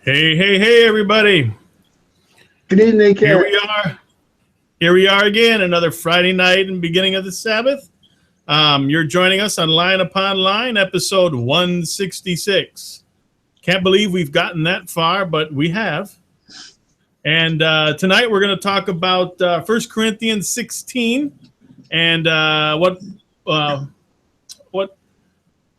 Hey, hey, hey, everybody. Good evening, Here Ken. we are. Here we are again, another Friday night and beginning of the Sabbath. You're joining us on Line Upon Line, episode 166. Can't believe we've gotten that far, but we have. And tonight we're going to talk about 1 Corinthians 16 and what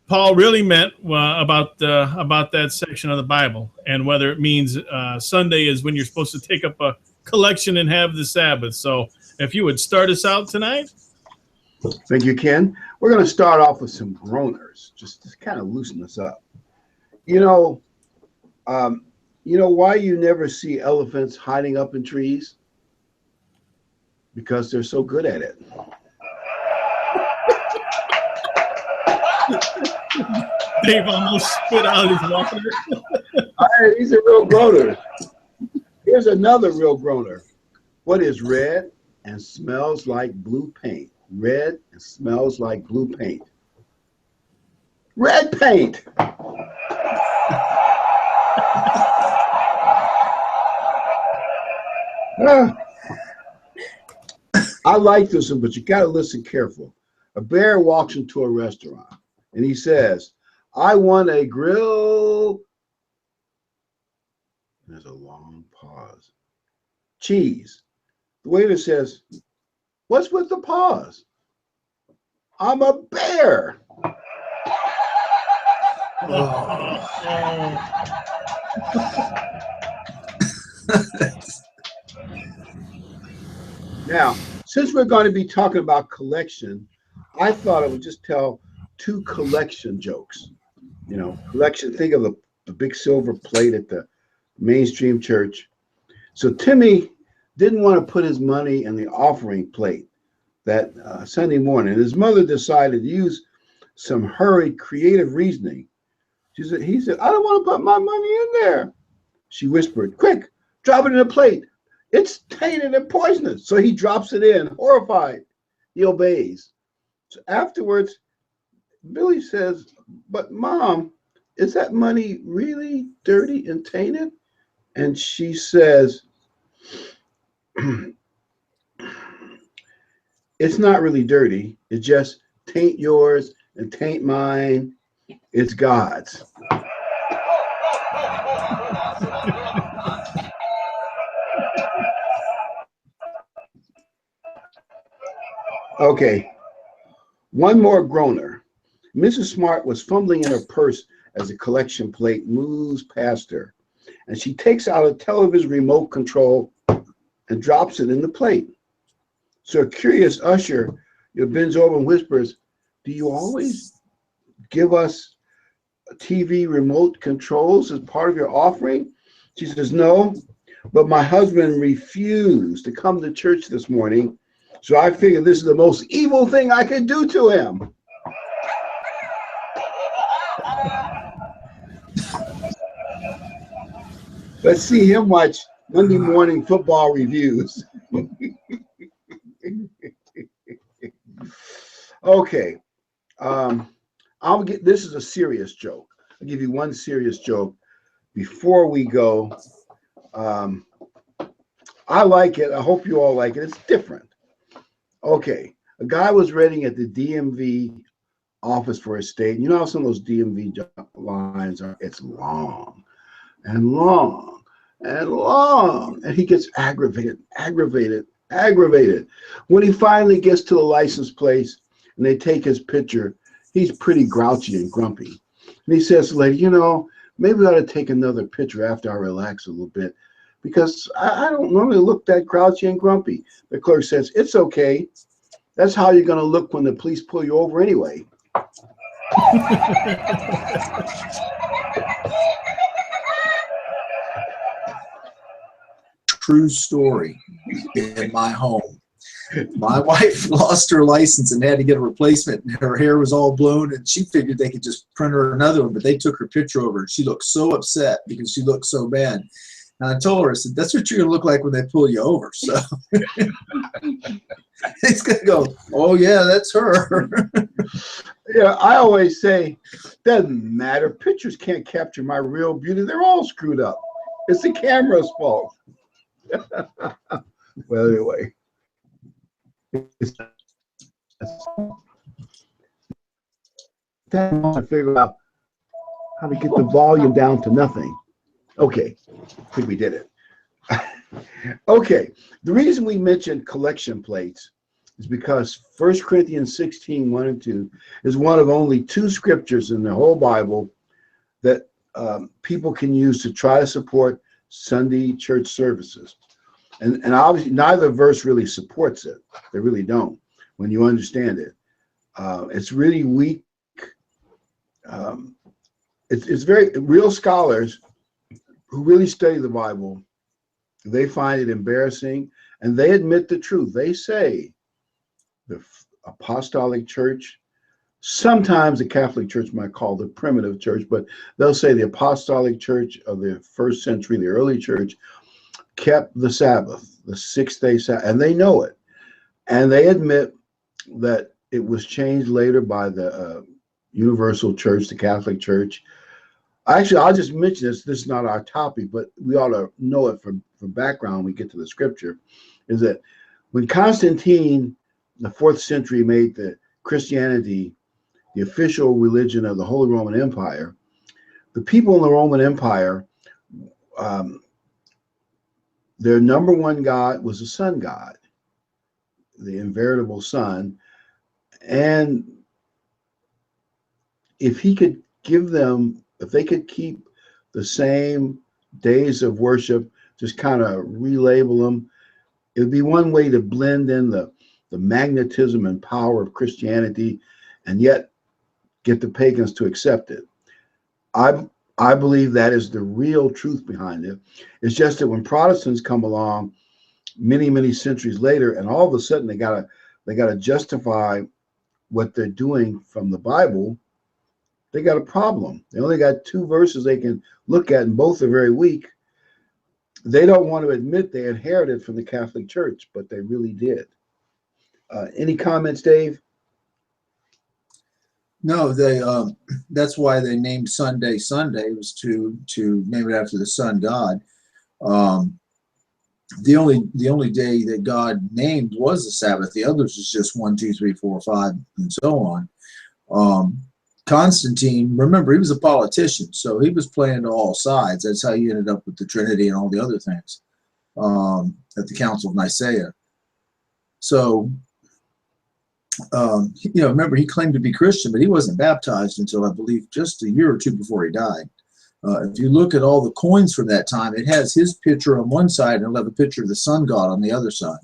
Paul really meant about that section of the Bible, and whether it means Sunday is when you're supposed to take up a collection and have the Sabbath. So, if you would start us out tonight. Thank you, Ken. We're going to start off with some groaners, just to kind of loosen us up. You know, why you never see elephants hiding up in trees? Because they're so good at it. Dave almost spit out his water. All right, he's a real groaner. Here's another real groaner. What is red and smells like blue paint? Red and smells like blue paint. Red paint. I like this one, but you got to listen careful. A bear walks into a restaurant and he says, I want a grill. There's a long pause. Cheese. The waiter says, what's with the pause? I'm a bear. Now, since we're going to be talking about collection, I thought I would just tell two collection jokes. You know, collection, think of the big silver plate at the mainstream church. So Timmy didn't want to put his money in the offering plate that Sunday morning. His mother decided to use some hurried creative reasoning. He said, I don't want to put my money in there. She whispered, quick, drop it in the plate. It's tainted and poisonous. So he drops it in, horrified. He obeys. So afterwards, Billy says, but Mom, is that money really dirty and tainted? And she says, it's not really dirty. It just taint yours and taint mine. It's God's. Okay, one more groaner. Mrs. Smart was fumbling in her purse as the collection plate moves past her, and she takes out a television remote control and drops it in the plate. So a curious usher bends over and whispers, do you always give us TV remote controls as part of your offering? She says, no, but my husband refused to come to church this morning, so I figured this is the most evil thing I could do to him. Let's see him watch Monday morning football reviews. Okay. This is a serious joke. I'll give you one serious joke before we go. I like it. I hope you all like it. It's different. Okay. A guy was waiting at the DMV office for a state. You know how some of those DMV lines are? It's long and long and long. And he gets aggravated. When he finally gets to the license place and they take his picture, he's pretty grouchy and grumpy. And he says to the lady, maybe we ought to take another picture after I relax a little bit, because I don't normally look that grouchy and grumpy. The clerk says, it's okay. That's how you're going to look when the police pull you over anyway. True story in my home. My wife lost her license and had to get a replacement, and her hair was all blown, and she figured they could just print her another one, but they took her picture over, and she looked so upset because she looked so bad. And I told her, I said, that's what you're going to look like when they pull you over. So it's going to go, oh, yeah, that's her. Yeah, I always say, doesn't matter. Pictures can't capture my real beauty. They're all screwed up. It's the camera's fault. Well, anyway. I figure out how to get the volume down to nothing. Okay, I think we did it. Okay, the reason we mentioned collection plates is because 1 Corinthians 16, 1 and 2 is one of only two scriptures in the whole Bible that people can use to try to support Sunday church services. And obviously neither verse really supports it. They really don't when you understand it. It's really weak. It's very real scholars who really study the Bible. They find it embarrassing, and they admit the truth. They say the apostolic church, sometimes the Catholic Church might call the primitive church, but they'll say the apostolic church of the first century, the early church, kept the Sabbath, the 6-day Sabbath, and they know it. And they admit that it was changed later by the Universal Church, the Catholic Church. Actually, I'll just mention this. This is not our topic, but we ought to know it for background when we get to the scripture, is that when Constantine, the 4th century, made the Christianity the official religion of the Holy Roman Empire, the people in the Roman Empire, their number one god was the sun god, the inveritable sun. And if he could give them, if they could keep the same days of worship, just kind of relabel them, it would be one way to blend in the magnetism and power of Christianity and yet get the pagans to accept it. I believe that is the real truth behind it. It's just that when Protestants come along many, many centuries later, and all of a sudden they gotta justify what they're doing from the Bible, they got a problem. They only got 2 verses they can look at, and both are very weak. They don't want to admit they inherited from the Catholic Church, but they really did. Any comments, Dave? No, they. That's why they named Sunday Sunday, was to name it after the sun god. The only day that God named was the Sabbath. The others is just 1, 2, 3, 4, 5, and so on. Constantine, remember, he was a politician, so he was playing to all sides. That's how you ended up with the Trinity and all the other things at the Council of Nicaea. So, remember, he claimed to be Christian, but he wasn't baptized until, I believe, just a year or 2 before he died. If you look at all the coins from that time, it has his picture on one side and it'll have a picture of the sun god on the other side.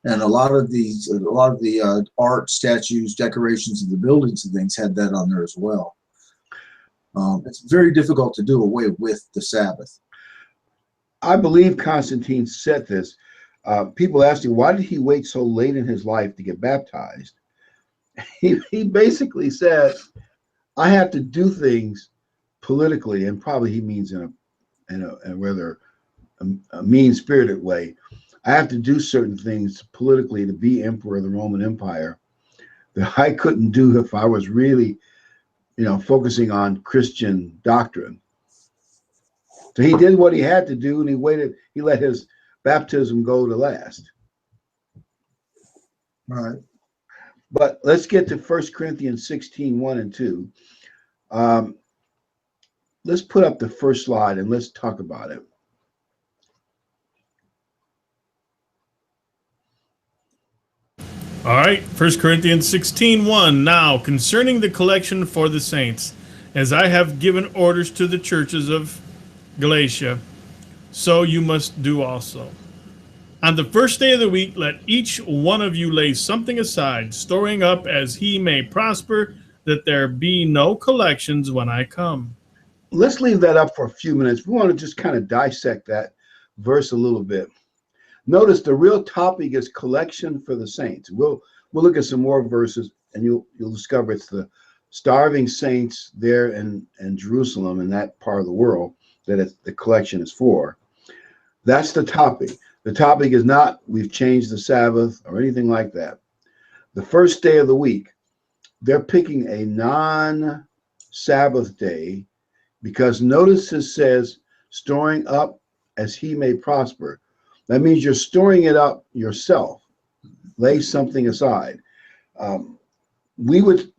And a lot of the art, statues, decorations of the buildings and things had that on there as well. It's very difficult to do away with the Sabbath. I believe Constantine said this. People asked him, why did he wait so late in his life to get baptized? He basically said, I have to do things politically, and probably he means in a rather mean-spirited way. I have to do certain things politically to be emperor of the Roman Empire that I couldn't do if I was really, focusing on Christian doctrine. So he did what he had to do, and he let his baptism go to last. All right. But let's get to 1 Corinthians 16, 1 and 2. Let's put up the first slide and let's talk about it. All right, 1 Corinthians 16:1. Now, concerning the collection for the saints, as I have given orders to the churches of Galatia, so you must do also. On the first day of the week, let each one of you lay something aside, storing up as he may prosper, that there be no collections when I come. Let's leave that up for a few minutes. We want to just kind of dissect that verse a little bit. Notice the real topic is collection for the saints. We'll look at some more verses, and you'll discover it's the starving saints there in Jerusalem, in that part of the world, that the collection is for. That's the topic. The topic is not we've changed the Sabbath or anything like that. The first day of the week, they're picking a non-Sabbath day because notice it says storing up as he may prosper. That means you're storing it up yourself. Lay something aside. We would,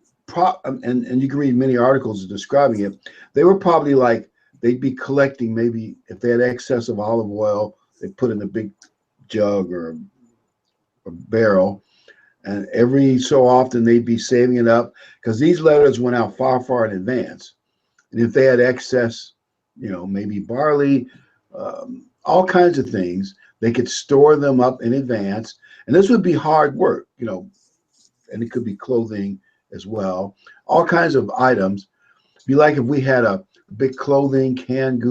and you can read many articles describing it. They were probably like, they'd be collecting, maybe if they had excess of olive oil, they put in a big jug or a barrel, and every so often they'd be saving it up, because these letters went out far, far in advance. And if they had excess, maybe barley, all kinds of things, they could store them up in advance. And this would be hard work, and it could be clothing as well, all kinds of items. It'd be like if we had a big clothing, canned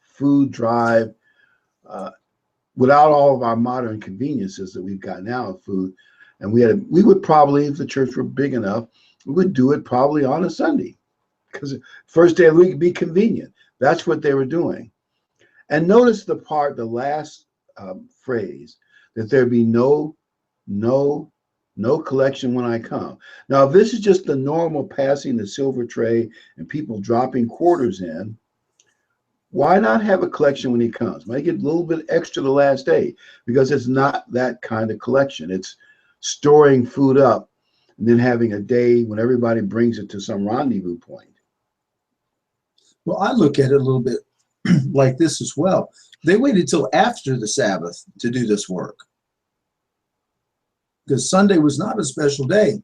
food drive, without all of our modern conveniences that we've got now of food. And we would probably, if the church were big enough, we would do it probably on a Sunday, because first day of the week would be convenient. That's what they were doing. And notice the last phrase, that there be no collection when I come. Now, if this is just the normal passing the silver tray and people dropping quarters in, why not have a collection when he comes? Make it a little bit extra the last day, because it's not that kind of collection. It's storing food up and then having a day when everybody brings it to some rendezvous point. Well, I look at it a little bit like this as well. They waited till after the Sabbath to do this work, because Sunday was not a special day.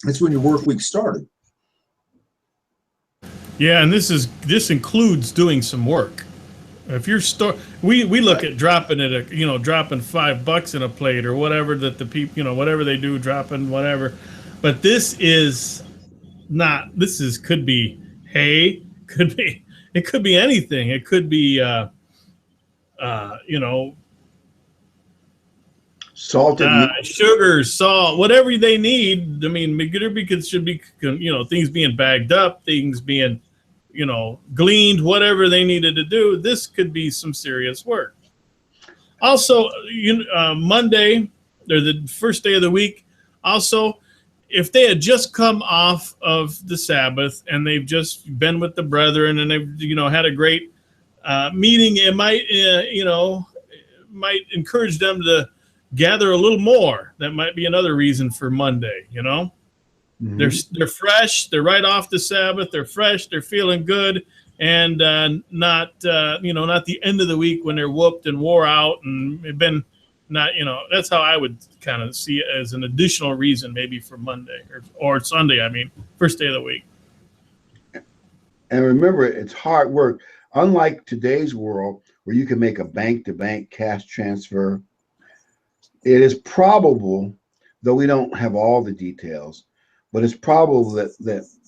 It's when your work week started. Yeah, and this includes doing some work. If you're we look at dropping it, dropping $5 in a plate or whatever that the people, whatever they do, dropping whatever. But this is not. Could be hay, it could be anything. It could be salted sugar, salt, whatever they need. I mean, there should be things being bagged up, things being gleaned, whatever they needed to do. This could be some serious work. Also, Monday, or the first day of the week, also, if they had just come off of the Sabbath and they've just been with the brethren and they've had a great meeting, it might encourage them to gather a little more. That might be another reason for Monday. Mm-hmm. They're fresh. They're right off the Sabbath. They're fresh. They're feeling good, and not the end of the week when they're whooped and wore out and have been not. That's how I would kind of see it, as an additional reason maybe for Monday or Sunday. I mean, first day of the week. And remember, it's hard work. Unlike today's world, where you can make a bank-to-bank cash transfer, it is probable, though we don't have all the details, but it's probable that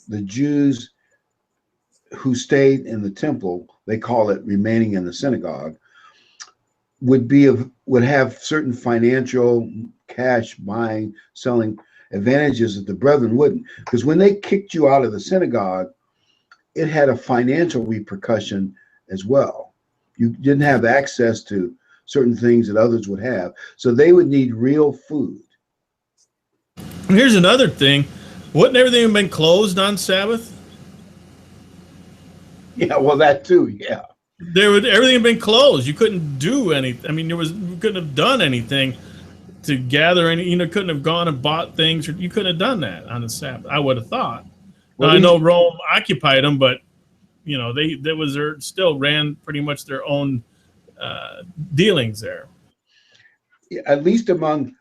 the Jews who stayed in the temple, they call it remaining in the synagogue, would have certain financial, cash buying, selling advantages that the brethren wouldn't. Because when they kicked you out of the synagogue, it had a financial repercussion as well. You didn't have access to certain things that others would have. So they would need real food. And here's another thing. Wouldn't everything have been closed on Sabbath? Yeah, well, that too, yeah. Everything had been closed. You couldn't do anything. I mean, you couldn't have done anything to gather any, couldn't have gone and bought things. Or you couldn't have done that on the Sabbath, I would have thought. Well, I know Rome occupied them, but they still ran pretty much their own dealings there. At least among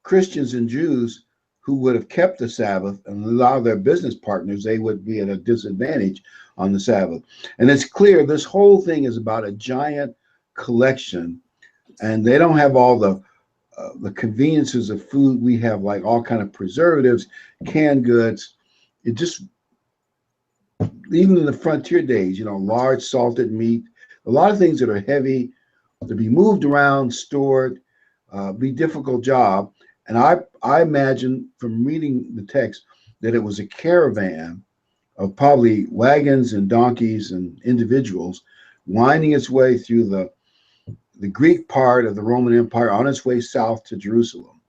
Christians and Jews who would have kept the Sabbath, and a lot of their business partners, they would be at a disadvantage on the Sabbath. And it's clear this whole thing is about a giant collection, and they don't have all the conveniences of food we have, like all kind of preservatives, canned goods. It just, even in the frontier days, large salted meat, a lot of things that are heavy to be moved around, stored, be a difficult job. And I imagine from reading the text that it was a caravan of probably wagons and donkeys and individuals winding its way through the Greek part of the Roman Empire on its way south to Jerusalem.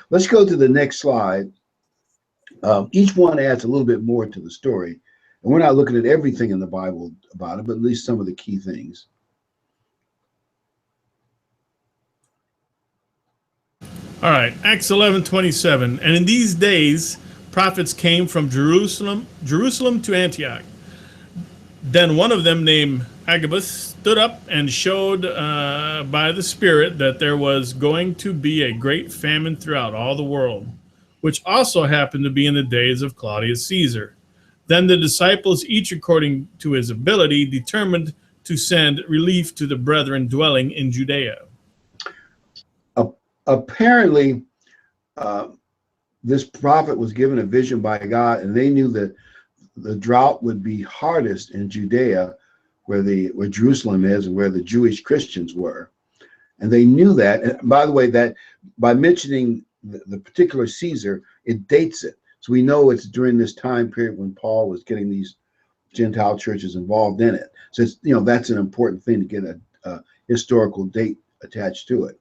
Let's go to the next slide. Each one adds a little bit more to the story. And we're not looking at everything in the Bible about it, but at least some of the key things. All right, Acts 11:27. And in these days, prophets came from Jerusalem to Antioch. Then one of them, named Agabus, stood up and showed by the Spirit that there was going to be a great famine throughout all the world, which also happened to be in the days of Claudius Caesar. Then the disciples, each according to his ability, determined to send relief to the brethren dwelling in Judea. Apparently, this prophet was given a vision by God, and they knew that the drought would be hardest in Judea, where Jerusalem is and where the Jewish Christians were. And they knew that. And by the way, that by mentioning the particular Caesar, it dates it. So we know it's during this time period when Paul was getting these Gentile churches involved in it. So it's, that's an important thing to get a historical date attached to it.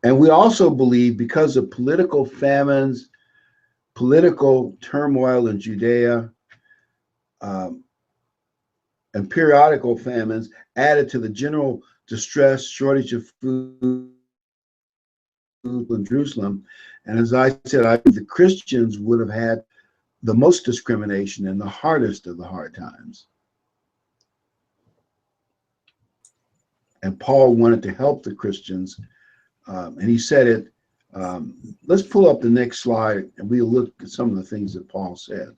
And we also believe, because of political famines, political turmoil in Judea, and periodical famines added to the general distress, shortage of food in Jerusalem. And as I said, I think the Christians would have had the most discrimination and the hardest of the hard times. And Paul wanted to help the Christians, and he said it. Let's pull up the next slide, and we'll look at some of the things that Paul said.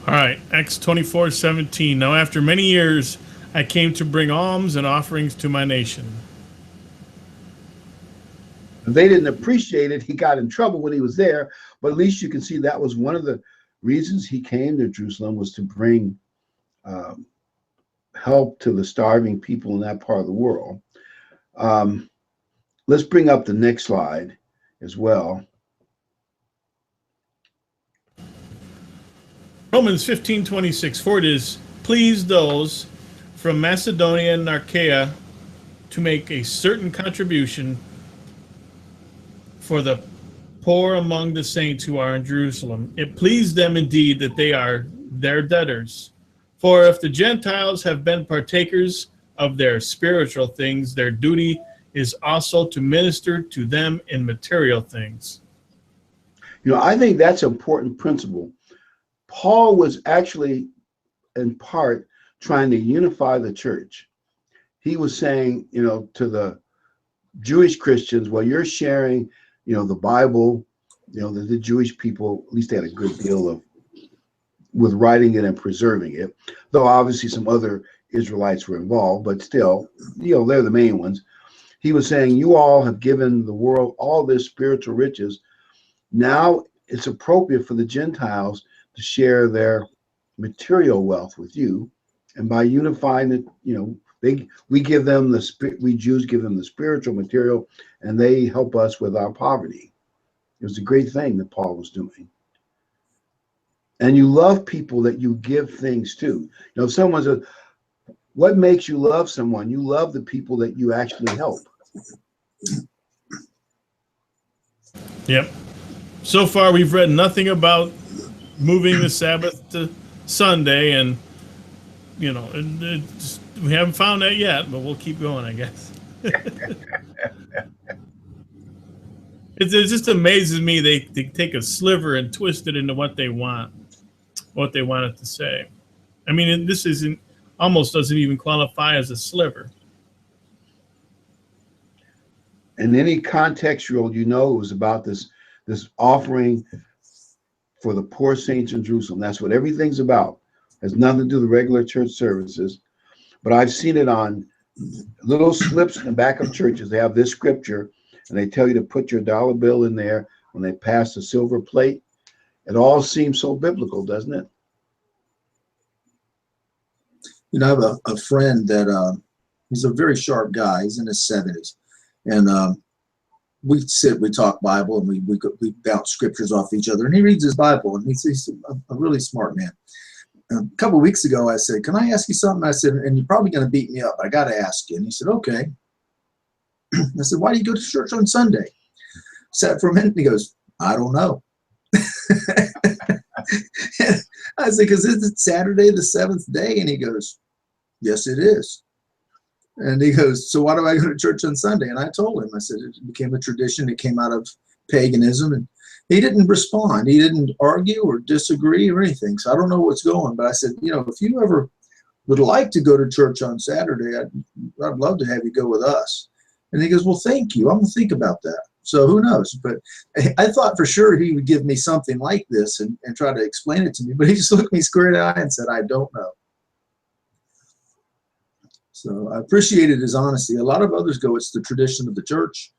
All right, Acts 24:17. Now after many years, I came to bring alms and offerings to my nation. They didn't appreciate it. He got in trouble when he was there, but at least you can see that was one of the reasons he came to Jerusalem, was to bring help to the starving people in that part of the world. Let's bring up the next slide as well. Romans 15:26. For it is pleased those from Macedonia and Achaia to make a certain contribution for the poor among the saints who are in Jerusalem. It pleased them indeed that they are their debtors. For if the Gentiles have been partakers of their spiritual things, their duty is also to minister to them in material things. I think that's an important principle. Paul was actually, in part, trying to unify the church. He was saying, to the Jewish Christians, well, you're sharing, the Bible, the Jewish people, at least they had a good deal with writing it and preserving it, though obviously some other Israelites were involved, but still, they're the main ones. He was saying, you all have given the world all this spiritual riches. Now it's appropriate for the Gentiles to share their material wealth with you, and by unifying it, we give them we Jews give them the spiritual material, and they help us with our poverty. It was a great thing that Paul was doing. And you love people that you give things to. If someone says, what makes you love someone? You love the people that you actually help. Yep. So far, we've read nothing about moving the Sabbath to Sunday, and we haven't found that yet, but we'll keep going, I guess. It just amazes me they take a sliver and twist it into what they want it to say. I mean, this almost doesn't even qualify as a sliver. In any contextual, it was about this offering for the poor saints in Jerusalem. That's what everything's about. It has nothing to do with regular church services. But I've seen it on little slips in the back of churches. They have this scripture, and they tell you to put your dollar bill in there when they pass the silver plate. It all seems so biblical, doesn't it? I have a friend that he's a very sharp guy. He's in his 70s. And we talk Bible, and we bounce scriptures off each other. And he reads his Bible, and he's a really smart man. A couple of weeks ago, I said, can I ask you something? I said, and you're probably going to beat me up. I got to ask you. And he said, okay. I said, why do you go to church on Sunday? Sat for a minute and he goes, I don't know. I said, because it's Saturday, the 7th day. And he goes, yes, it is. And he goes, so why do I go to church on Sunday? And I told him, I said, it became a tradition. It came out of paganism. And he didn't respond. He didn't argue or disagree or anything. So I don't know what's going. But I said, you know, if you ever would like to go to church on Saturday, I'd love to have you go with us. And he goes, well, thank you. I'm going to think about that. So who knows? But I thought for sure he would give me something like this and try to explain it to me. But he just looked me square in the eye and said, I don't know. So I appreciated his honesty. A lot of others go, it's the tradition of the church.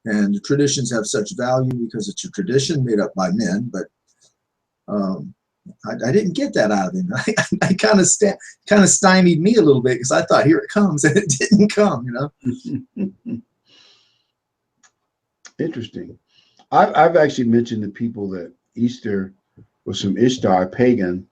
And the traditions have such value because it's a tradition made up by men. But I didn't get that out of him. I kind of stymied me a little bit because I thought, here it comes. And it didn't come, you know. Interesting. I've actually mentioned to people that Easter was from Ishtar, pagan.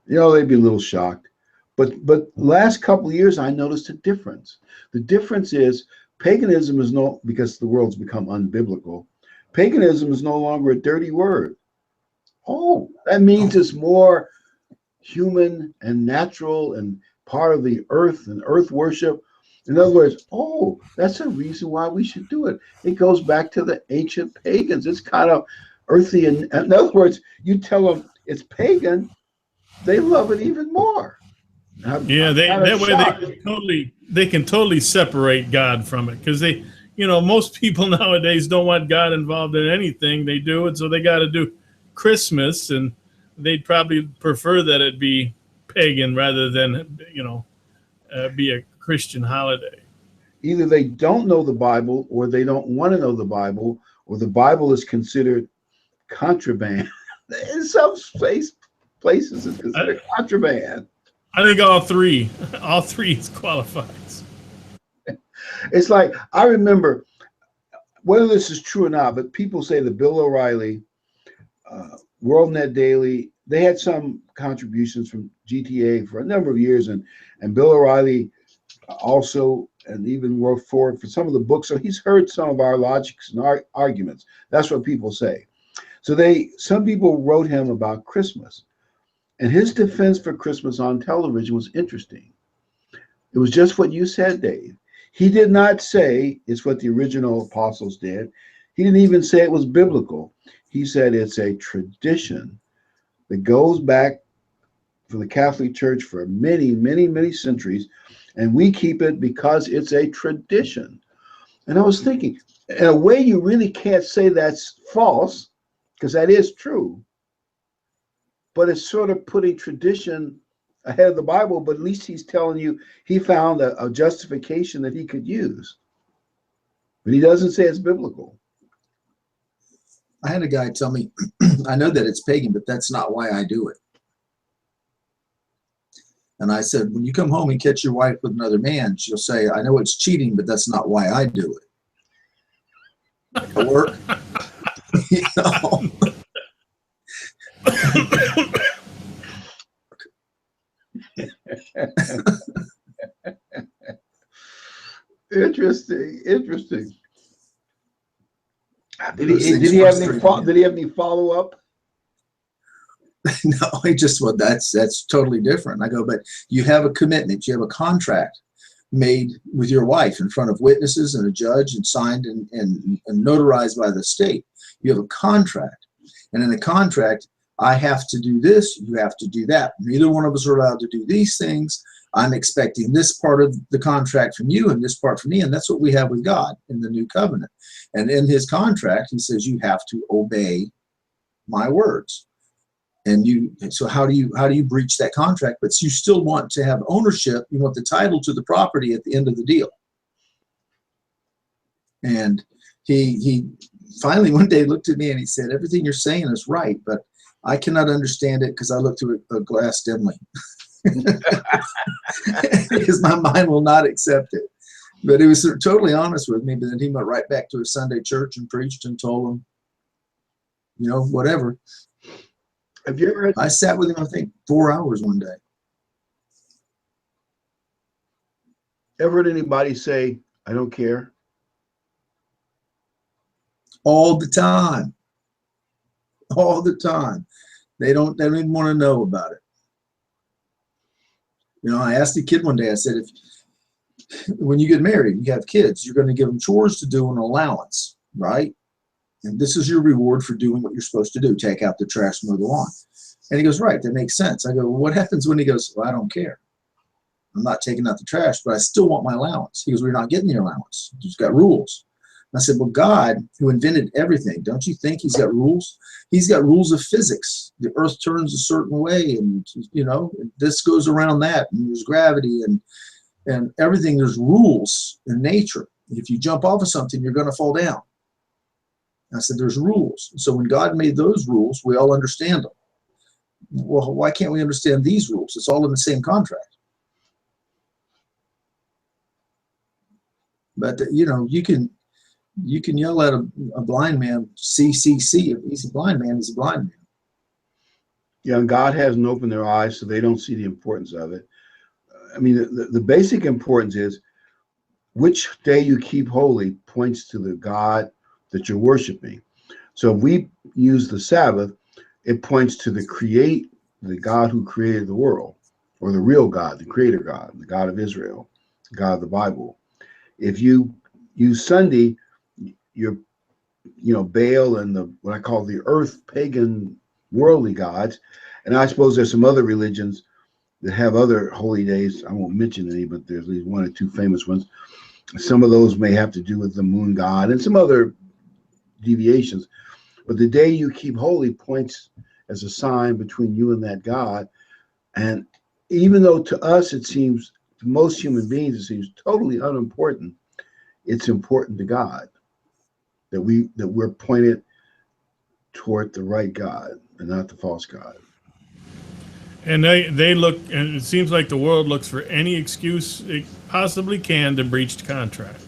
You know, they'd be a little shocked. But last couple of years, I noticed a difference. The difference is paganism is because the world's become unbiblical. Paganism is no longer a dirty word. Oh, that means it's more human and natural and part of the earth and earth worship. In other words, oh, that's a reason why we should do it. It goes back to the ancient pagans. It's kind of earthy. And in other words, you tell them it's pagan, they love it even more. Yeah, that way they can totally separate God from it, because they, you know, most people nowadays don't want God involved in anything they do, and so they got to do Christmas, and they'd probably prefer that it be pagan rather than, you know, be a Christian holiday. Either they don't know the Bible, or they don't want to know the Bible, or the Bible is considered contraband. In some places, it's considered contraband. I think all three qualifies. It's like, I remember, whether this is true or not, but people say that Bill O'Reilly, WorldNet Daily, they had some contributions from GTA for a number of years, and Bill O'Reilly also, and even wrote for some of the books. So he's heard some of our logics and arguments. That's what people say. So some people wrote him about Christmas, and his defense for Christmas on television was interesting. It was just what you said, Dave. He did not say it's what the original apostles did. He didn't even say it was biblical. He said it's a tradition that goes back for the Catholic Church for many, many, many centuries, and we keep it because it's a tradition. And I was thinking, in a way, you really can't say that's false, because that is true. But it's sort of putting tradition ahead of the Bible, but at least he's telling you he found a justification that he could use. But he doesn't say it's biblical. I had a guy tell me, I know that it's pagan, but that's not why I do it. And I said, when you come home and catch your wife with another man, she'll say, I know it's cheating, but that's not why I do it. It'll work. You know? Interesting. Did he have any follow up? No, he just, well, that's totally different. I go, but you have a commitment, you have a contract made with your wife in front of witnesses and a judge, and signed and notarized by the state. You have a contract, and in the contract, I have to do this, you have to do that. Neither one of us are allowed to do these things. I'm expecting this part of the contract from you and this part from me, and that's what we have with God in the new covenant. And in his contract, he says you have to obey my words. And so how do you breach that contract? But you still want to have ownership. You want the title to the property at the end of the deal. And he finally one day looked at me and he said, everything you're saying is right, but I cannot understand it because I look through a glass dimly. Because my mind will not accept it. But he was totally honest with me. But then he went right back to his Sunday church and preached and told them, you know, whatever. Have you ever? I sat with him, I think, 4 hours one day. Ever heard anybody say, I don't care? all the time. All the time. They don't even want to know about it. You know, I asked the kid one day, I said, when you get married, you have kids, you're going to give them chores to do, an allowance, right? And this is your reward for doing what you're supposed to do. Take out the trash, mow the lawn. And he goes, right, that makes sense. I go, well, what happens when he goes, well, I don't care. I'm not taking out the trash, but I still want my allowance. He goes, well, you're not getting the allowance. You've got rules. And I said, well, God, who invented everything, don't you think he's got rules? He's got rules of physics. The earth turns a certain way, and, you know, this goes around that, and there's gravity and everything. There's rules in nature. If you jump off of something, you're going to fall down. I said, there's rules. So when God made those rules, we all understand them. Well, why can't we understand these rules? It's all in the same contract. But, you know, you can yell at a blind man, see, see, see. If he's a blind man, he's a blind man. Yeah, and God hasn't opened their eyes, so they don't see the importance of it. I mean, the basic importance is which day you keep holy points to the God that you're worshiping. So if we use the Sabbath, it points to the God who created the world, or the real God, the creator God, the God of Israel, the God of the Bible. If you use Sunday, you're, you know, Baal and what I call the earth pagan worldly gods. And I suppose there's some other religions that have other holy days. I won't mention any, but there's at least one or two famous ones. Some of those may have to do with the moon god and some other deviations. But the day you keep holy points as a sign between you and that God. And even though to us it seems, to most human beings, it seems totally unimportant, it's important to God that we're pointed toward the right God and not the false God. And they look, and it seems like the world looks for any excuse it possibly can to breach the contract.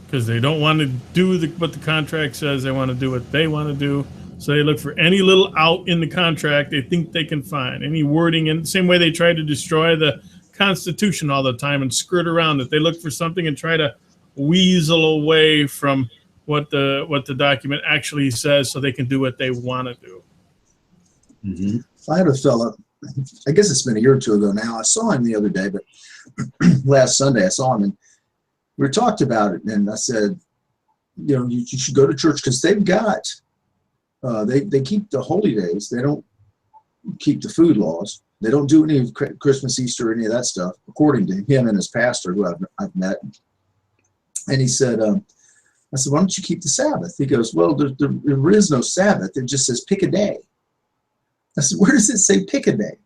Because they don't want to do what the contract says. They want to do what they want to do. So they look for any little out in the contract they think they can find. Any wording, in the same way they try to destroy the Constitution all the time and skirt around it. They look for something and try to weasel away from what the document actually says so they can do what they want to do. Mm-hmm. I had a fella, I guess it's been a year or two ago now. I saw him the other day, but last Sunday I saw him and we talked about it. And I said, you know, you should go to church because they've got, they keep the holy days. They don't keep the food laws. They don't do any Christmas, Easter, any of that stuff, according to him and his pastor, who I've met. And he said, I said, why don't you keep the Sabbath? He goes, well, there is no Sabbath. It just says pick a day. I said, where does it say pick a day?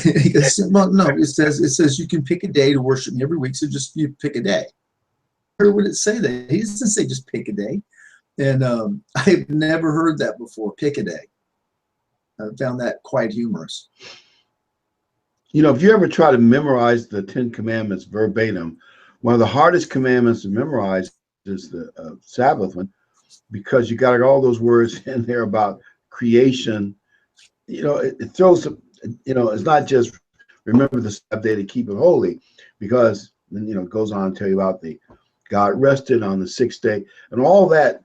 He goes, well, no, it says you can pick a day to worship me every week. So just you pick a day. Where would it say that? He doesn't say just pick a day. And I've never heard that before, pick a day. I found that quite humorous. You know, if you ever try to memorize the 10 Commandments verbatim, one of the hardest commandments to memorize is the Sabbath one, because you got all those words in there about creation. You know, it throws, you know, it's not just remember the Sabbath day to keep it holy, because then, you know, it goes on to tell you about the God rested on the sixth day and all that.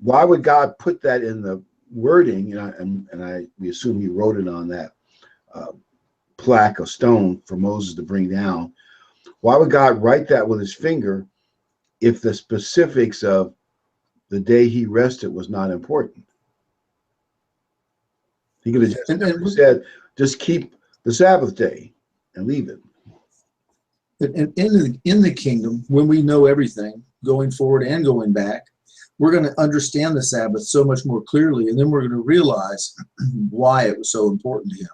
Why would God put that in the wording? You know, we assume he wrote it on that plaque of stone for Moses to bring down. Why would God write that with his finger if the specifics of the day he rested was not important? He could have just said, just keep the Sabbath day and leave it. And in the kingdom, when we know everything, going forward and going back, we're going to understand the Sabbath so much more clearly, and then we're going to realize why it was so important to him.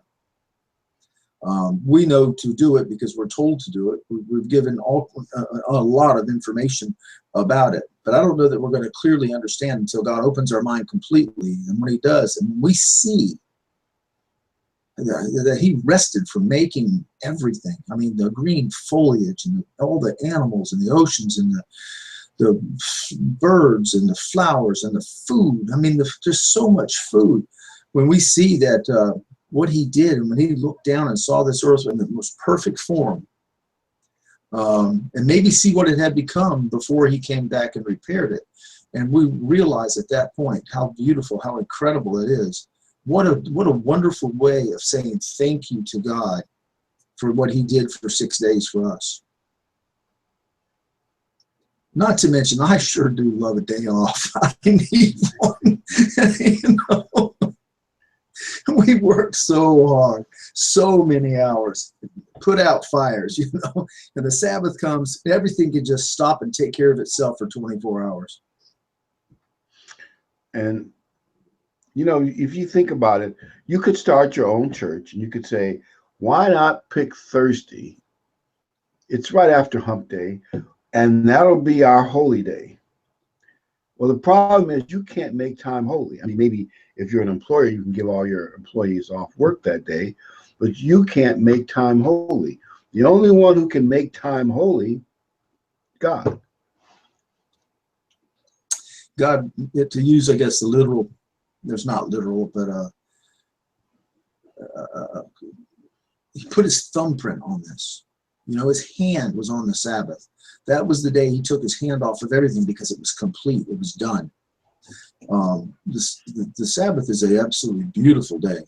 We know to do it because we're told to do it. We've given a lot of information about it, but I don't know that we're going to clearly understand until God opens our mind completely. And when he does, and we see that he rested from making everything. I mean, the green foliage and all the animals and the oceans and the birds and the flowers and the food. I mean, there's so much food. When we see that what he did, and when he looked down and saw this earth in the most perfect form, and maybe see what it had become before he came back and repaired it. And we realize at that point how beautiful, how incredible it is. What a wonderful way of saying thank you to God for what he did for 6 days for us. Not to mention, I sure do love a day off. I need one. You know, we worked so hard, so many hours, put out fires, you know, and the Sabbath comes, everything can just stop and take care of itself for 24 hours. And, you know, if you think about it, you could start your own church and you could say, why not pick Thursday? It's right after Hump Day, and that'll be our holy day. Well, the problem is you can't make time holy. I mean, maybe if you're an employer, you can give all your employees off work that day, but you can't make time holy. The only one who can make time holy, God. God, to use, I guess, the literal, there's not literal, but he put his thumbprint on this. You know, his hand was on the Sabbath. That was the day he took his hand off of everything because it was complete. It was done. The Sabbath is an absolutely beautiful day.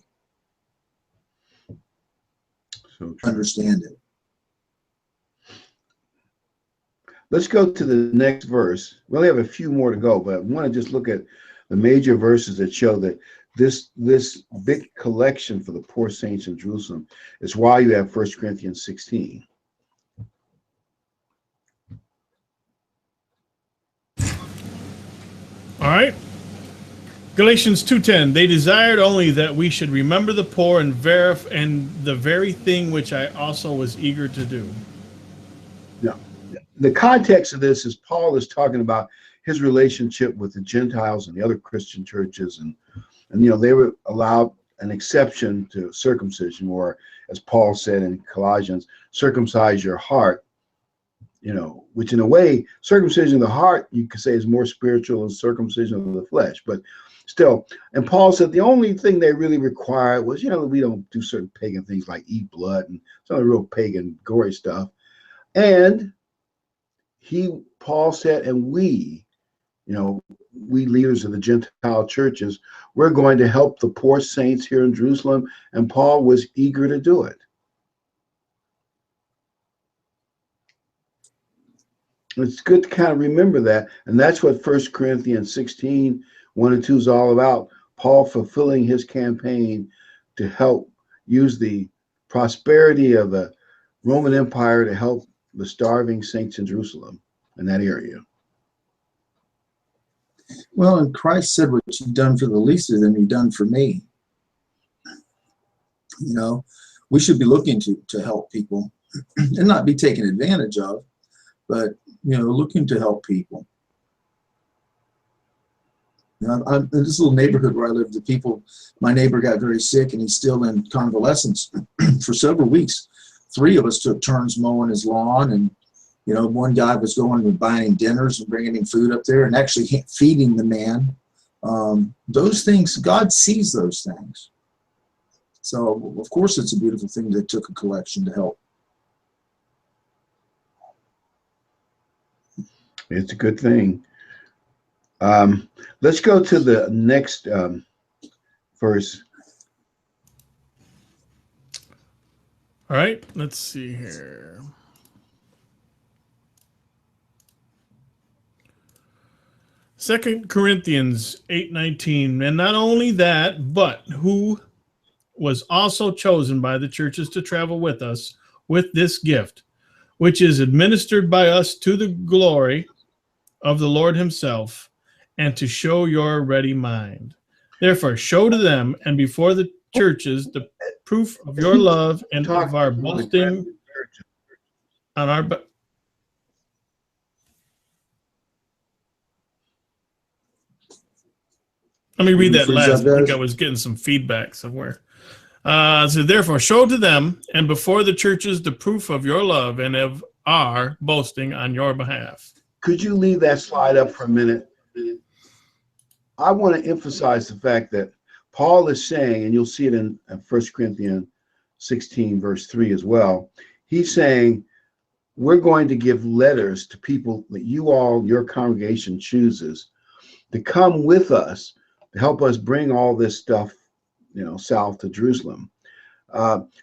So understand it. Let's go to the next verse. We only have a few more to go, but I want to just look at the major verses that show that this big collection for the poor saints in Jerusalem is why you have 1 Corinthians 16. All right. Galatians 2:10. They desired only that we should remember the poor and the very thing which I also was eager to do. Now, the context of this is Paul is talking about his relationship with the Gentiles and the other Christian churches, and you know, they were allowed an exception to circumcision, or as Paul said in Colossians, circumcise your heart. You know, which in a way, circumcision of the heart, you could say, is more spiritual than circumcision of the flesh. But still, and Paul said the only thing they really required was, you know, we don't do certain pagan things like eat blood and some of the real pagan, gory stuff. And Paul said, and we, you know, we leaders of the Gentile churches, we're going to help the poor saints here in Jerusalem. And Paul was eager to do it. It's good to kind of remember that. And that's what 1 Corinthians 16, 1 and 2 is all about. Paul fulfilling his campaign to help use the prosperity of the Roman Empire to help the starving saints in Jerusalem in that area. Well, and Christ said, what you've done for the least of them, you've done for me. You know, we should be looking to help people and not be taken advantage of, but, you know, looking to help people. You know, in this little neighborhood where I live, my neighbor got very sick and he's still in convalescence for several weeks. 3 of us took turns mowing his lawn, and, you know, one guy was going and buying dinners and bringing him food up there and actually feeding the man. Those things, God sees those things. So, of course, it's a beautiful thing that took a collection to help. It's a good thing. Let's go to the next verse. All right, let's see here. Second Corinthians 8:19, and not only that, but who was also chosen by the churches to travel with us with this gift, which is administered by us to the glory of the Lord himself, and to show your ready mind. Therefore, show to them and before the churches the proof of your love and of our boasting on our... Let me read that last. I think I was getting some feedback somewhere. So therefore, show to them and before the churches the proof of your love and of our boasting on your behalf. Could you leave that slide up for a minute? I want to emphasize the fact that Paul is saying, and you'll see it in 1 Corinthians 16, verse 3 as well. He's saying, we're going to give letters to people that your congregation chooses to come with us to help us bring all this stuff, south to Jerusalem.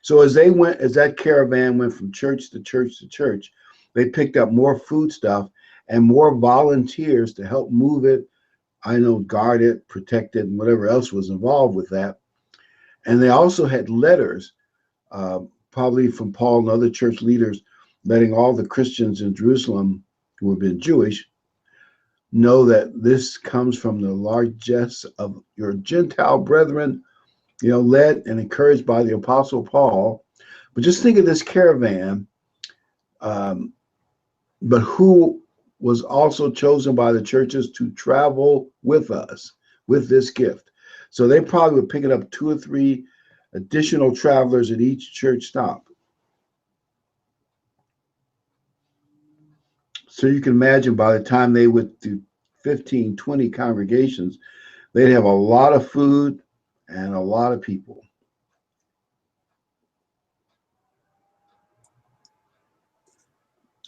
So as that caravan went from church to church to church, they picked up more food stuff and more volunteers to help move it. Guard it, protect it, and whatever else was involved with that. And they also had letters, probably from Paul and other church leaders, letting all the Christians in Jerusalem who have been Jewish know that this comes from the largesse of your Gentile brethren, led and encouraged by the Apostle Paul. But just think of this caravan, but who was also chosen by the churches to travel with us with this gift. So they probably were picking up 2 or 3 additional travelers at each church stop. So you can imagine by the time they went to 15, 20 congregations, they'd have a lot of food and a lot of people.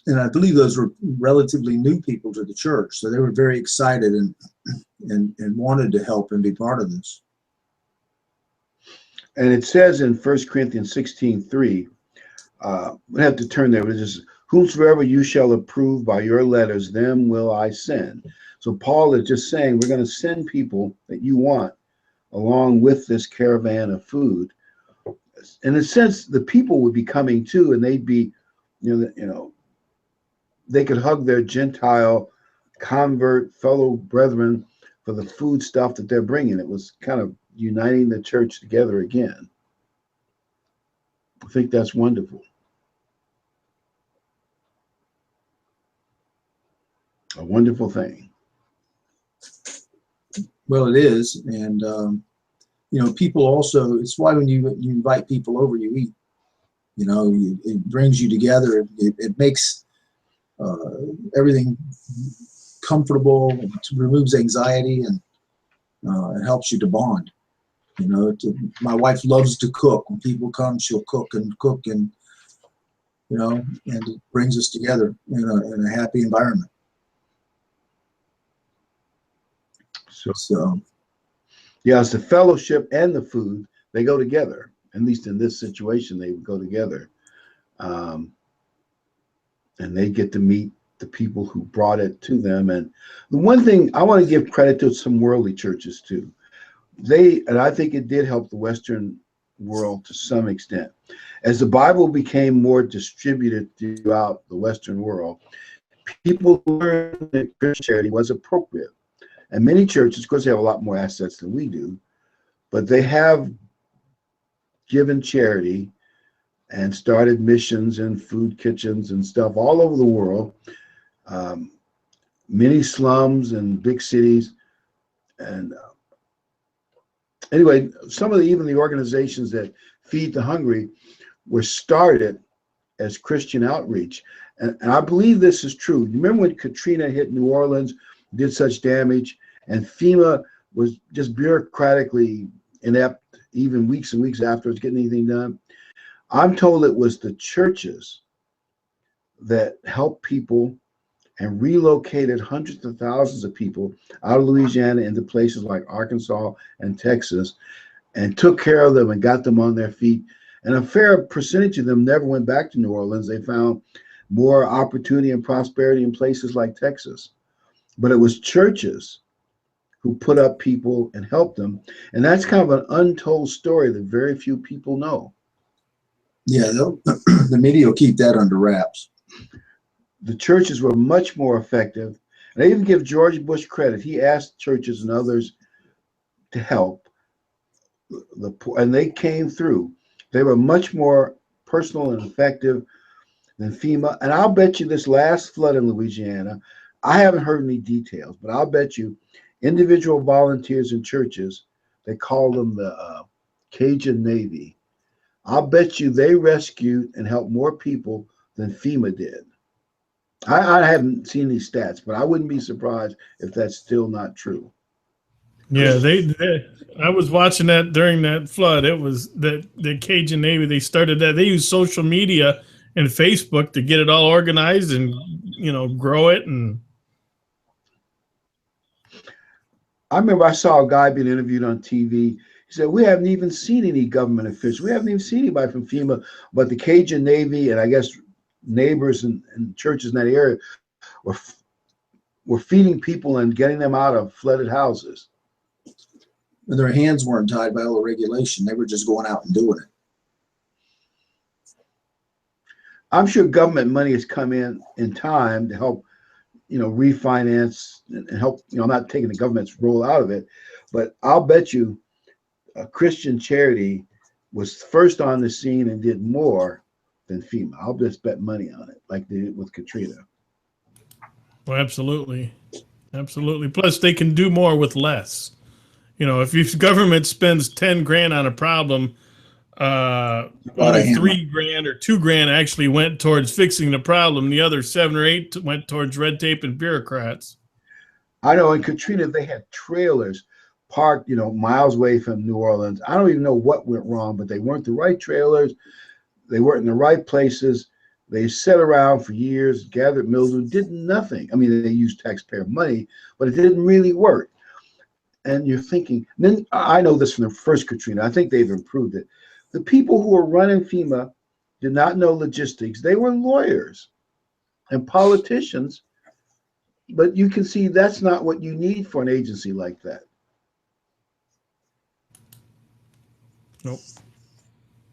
And I believe those were relatively new people to the church, so they were very excited and wanted to help and be part of this. And it says in 1 Corinthians 16:3, we have to turn there, but it says, whomsoever you shall approve by your letters, them will I send. So Paul is just saying, we're going to send people that you want along with this caravan of food. In a sense, the people would be coming too, and they'd be, they could hug their Gentile convert fellow brethren for the food stuff that they're bringing. It was kind of uniting the church together again. I think that's wonderful. A wonderful thing. Well, it is. And, people also, it's why when you invite people over, you eat. It brings you together. It makes everything comfortable. It removes anxiety, and it helps you to bond. My wife loves to cook. When people come, she'll cook, and and it brings us together in a happy environment. So yes, the fellowship and the food, they go together. At least in this situation, they would go together. And they get to meet the people who brought it to them. And the one thing I want to give credit to some worldly churches too. And I think it did help the Western world to some extent. As the Bible became more distributed throughout the Western world, people learned that Christianity was appropriate. And many churches, of course, they have a lot more assets than we do, but they have given charity and started missions and food kitchens and stuff all over the world, many slums and big cities. And anyway, some of even the organizations that feed the hungry were started as Christian outreach. And I believe this is true. You remember when Katrina hit New Orleans, did such damage, and FEMA was just bureaucratically inept, even weeks and weeks afterwards getting anything done? I'm told it was the churches that helped people and relocated hundreds of thousands of people out of Louisiana into places like Arkansas and Texas, and took care of them and got them on their feet. And a fair percentage of them never went back to New Orleans. They found more opportunity and prosperity in places like Texas. But it was churches who put up people and helped them. And that's kind of an untold story that very few people know. Yeah, the media will keep that under wraps. The churches were much more effective. And I even give George Bush credit. He asked churches and others to help the poor, and they came through. They were much more personal and effective than FEMA. And I'll bet you this last flood in Louisiana, I haven't heard any details, but I'll bet you individual volunteers in churches, they call them the Cajun Navy. I'll bet you they rescued and helped more people than FEMA did. I haven't seen these stats, but I wouldn't be surprised if that's still not true. Yeah, I was watching that during that flood. It was the Cajun Navy. They started that. They used social media and Facebook to get it all organized and, you know, grow it. And I remember I saw a guy being interviewed on TV. He said, we haven't even seen any government officials. We haven't even seen anybody from FEMA, but the Cajun Navy and I guess neighbors and churches in that area were feeding people and getting them out of flooded houses. And their hands weren't tied by all the regulation. They were just going out and doing it. I'm sure government money has come in time to help, you know, refinance and help. You know, I'm not taking the government's role out of it, but I'll bet you a Christian charity was first on the scene and did more than FEMA. I'll just bet money on it, like they did with Katrina. well, absolutely. Absolutely. Plus, they can do more with less. You know, if your government spends 10 grand on a problem, only 3 grand or 2 grand actually went towards fixing the problem. The other 7 or 8 went towards red tape and bureaucrats. I know in Katrina, they had trailers parked, you know, miles away from New Orleans. I don't even know what went wrong, but they weren't the right trailers. They weren't in the right places. They sat around for years, gathered mildew, did nothing. I mean, they used taxpayer money, but it didn't really work. And you're thinking, then I know this from the first Katrina. I think they've improved it. The people who were running FEMA did not know logistics. They were lawyers and politicians, but you can see that's not what you need for an agency like that. Nope.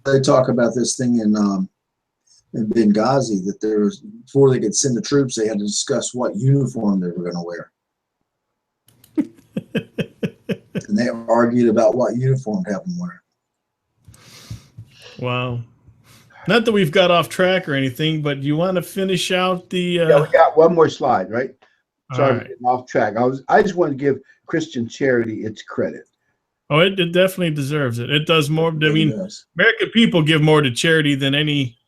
They talk about this thing in Benghazi that there was, before they could send the troops, they had to discuss what uniform they were going to wear. And they argued about what uniform to have them wear. Wow. Not that we've got off track or anything, but you want to finish out the Yeah, we got one more slide, right? Sorry, all right. for getting off track. I just want to give Christian charity its credit. Oh, it definitely deserves it. It does more. I mean, American people give more to charity than any,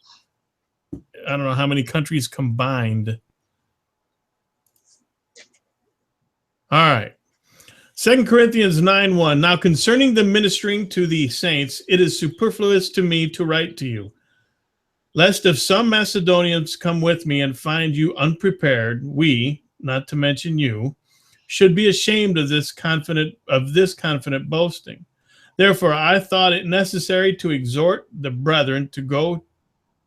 I don't know how many countries combined. All right. 2 Corinthians 9:1. Now concerning the ministering to the saints, it is superfluous to me to write to you, lest if some Macedonians come with me and find you unprepared, we, not to mention you, should be ashamed of this confident boasting. Therefore, I thought it necessary to exhort the brethren to go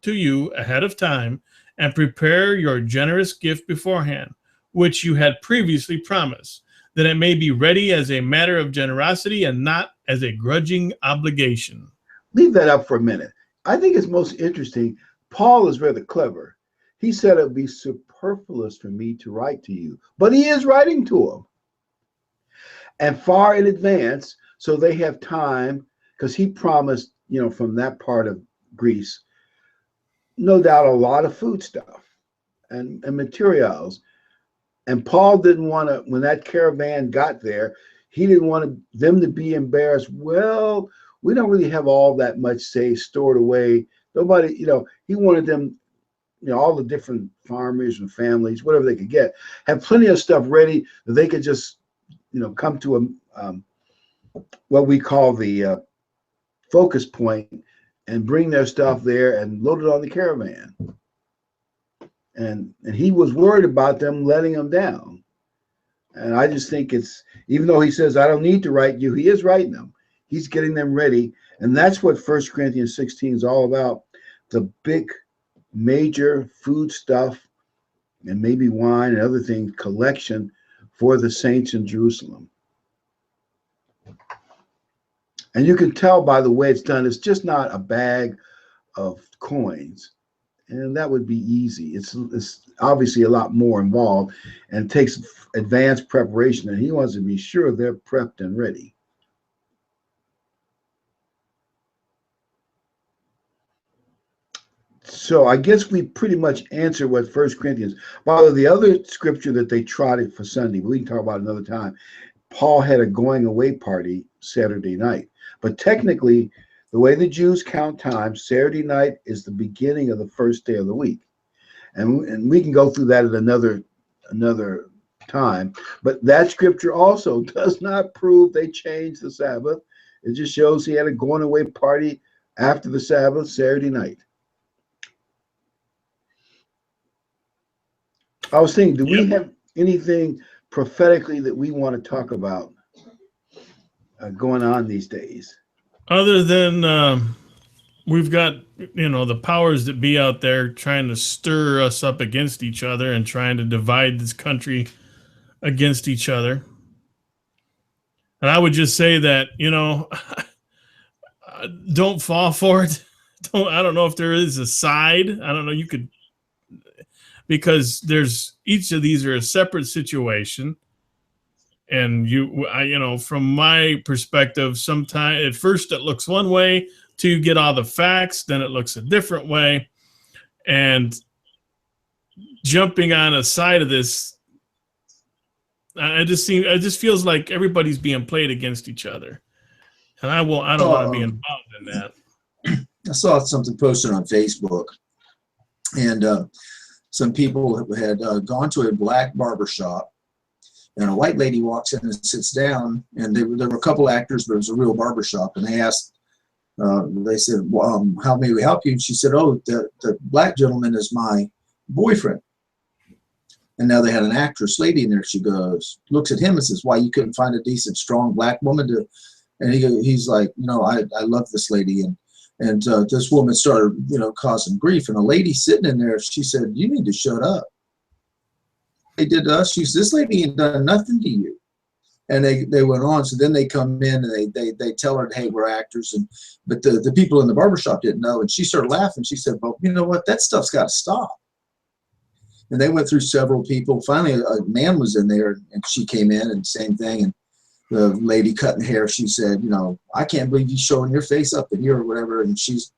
to you ahead of time and prepare your generous gift beforehand, which you had previously promised, that it may be ready as a matter of generosity and not as a grudging obligation. Leave that up for a minute. I think it's most interesting. Paul is rather clever. He said it would be superfluous for me to write to you, but he is writing to them. And far in advance, so they have time, because he promised, you know, from that part of Greece, no doubt a lot of food stuff and materials. And Paul didn't want to, when that caravan got there, he didn't want them to be embarrassed. Well, we don't really have all that much, say, stored away. Nobody, you know, he wanted them, you know, all the different farmers and families, whatever they could get, have plenty of stuff ready that they could just, you know, come to a what we call the focus point and bring their stuff there and load it on the caravan. And he was worried about them letting them down. And I just think it's, even though he says, I don't need to write you, he is writing them. He's getting them ready. And that's what 1 Corinthians 16 is all about. The big, major food stuff and maybe wine and other things, collection for the saints in Jerusalem. And you can tell by the way it's done, it's just not a bag of coins. And that would be easy. It's obviously a lot more involved and takes advanced preparation. And he wants to be sure they're prepped and ready. So I guess we pretty much answered what 1 Corinthians. By the other scripture that they trotted for Sunday, we can talk about another time. Paul had a going away party Saturday night. But technically, the way the Jews count time, Saturday night is the beginning of the first day of the week. And we can go through that at another time. But that scripture also does not prove they changed the Sabbath. It just shows he had a going away party after the Sabbath, Saturday night. I was thinking, do we have anything prophetically that we want to talk about going on these days? Other than we've got, the powers that be out there trying to stir us up against each other and trying to divide this country against each other. And I would just say that, don't fall for it. I don't know if there is a side. I don't know. You could, because each of these are a separate situation. And from my perspective, sometimes at first it looks one way till you get all the facts, then it looks a different way. And jumping on a side of this, it just feels like everybody's being played against each other. And I don't want to be involved in that. I saw something posted on Facebook, and some people had gone to a black barbershop, and a white lady walks in and sits down, and there were a couple actors, but it was a real barbershop, and they said, well, how may we help you? And she said, oh, the black gentleman is my boyfriend. And now they had an actress lady in there. She looks at him and says, why, you couldn't find a decent, strong black woman to, and he's like, I love this lady. And this woman started, causing grief. And a lady sitting in there, she said, you need to shut up. They did to us. She said, this lady ain't done nothing to you. And they went on. So then they come in and they tell her, hey, we're actors. But the people in the barbershop didn't know. And she started laughing. She said, well, you know what? That stuff's got to stop. And they went through several people. Finally, a man was in there, and she came in, and same thing. And the lady cutting hair, she said, I can't believe you showing your face up in here or whatever. And she's,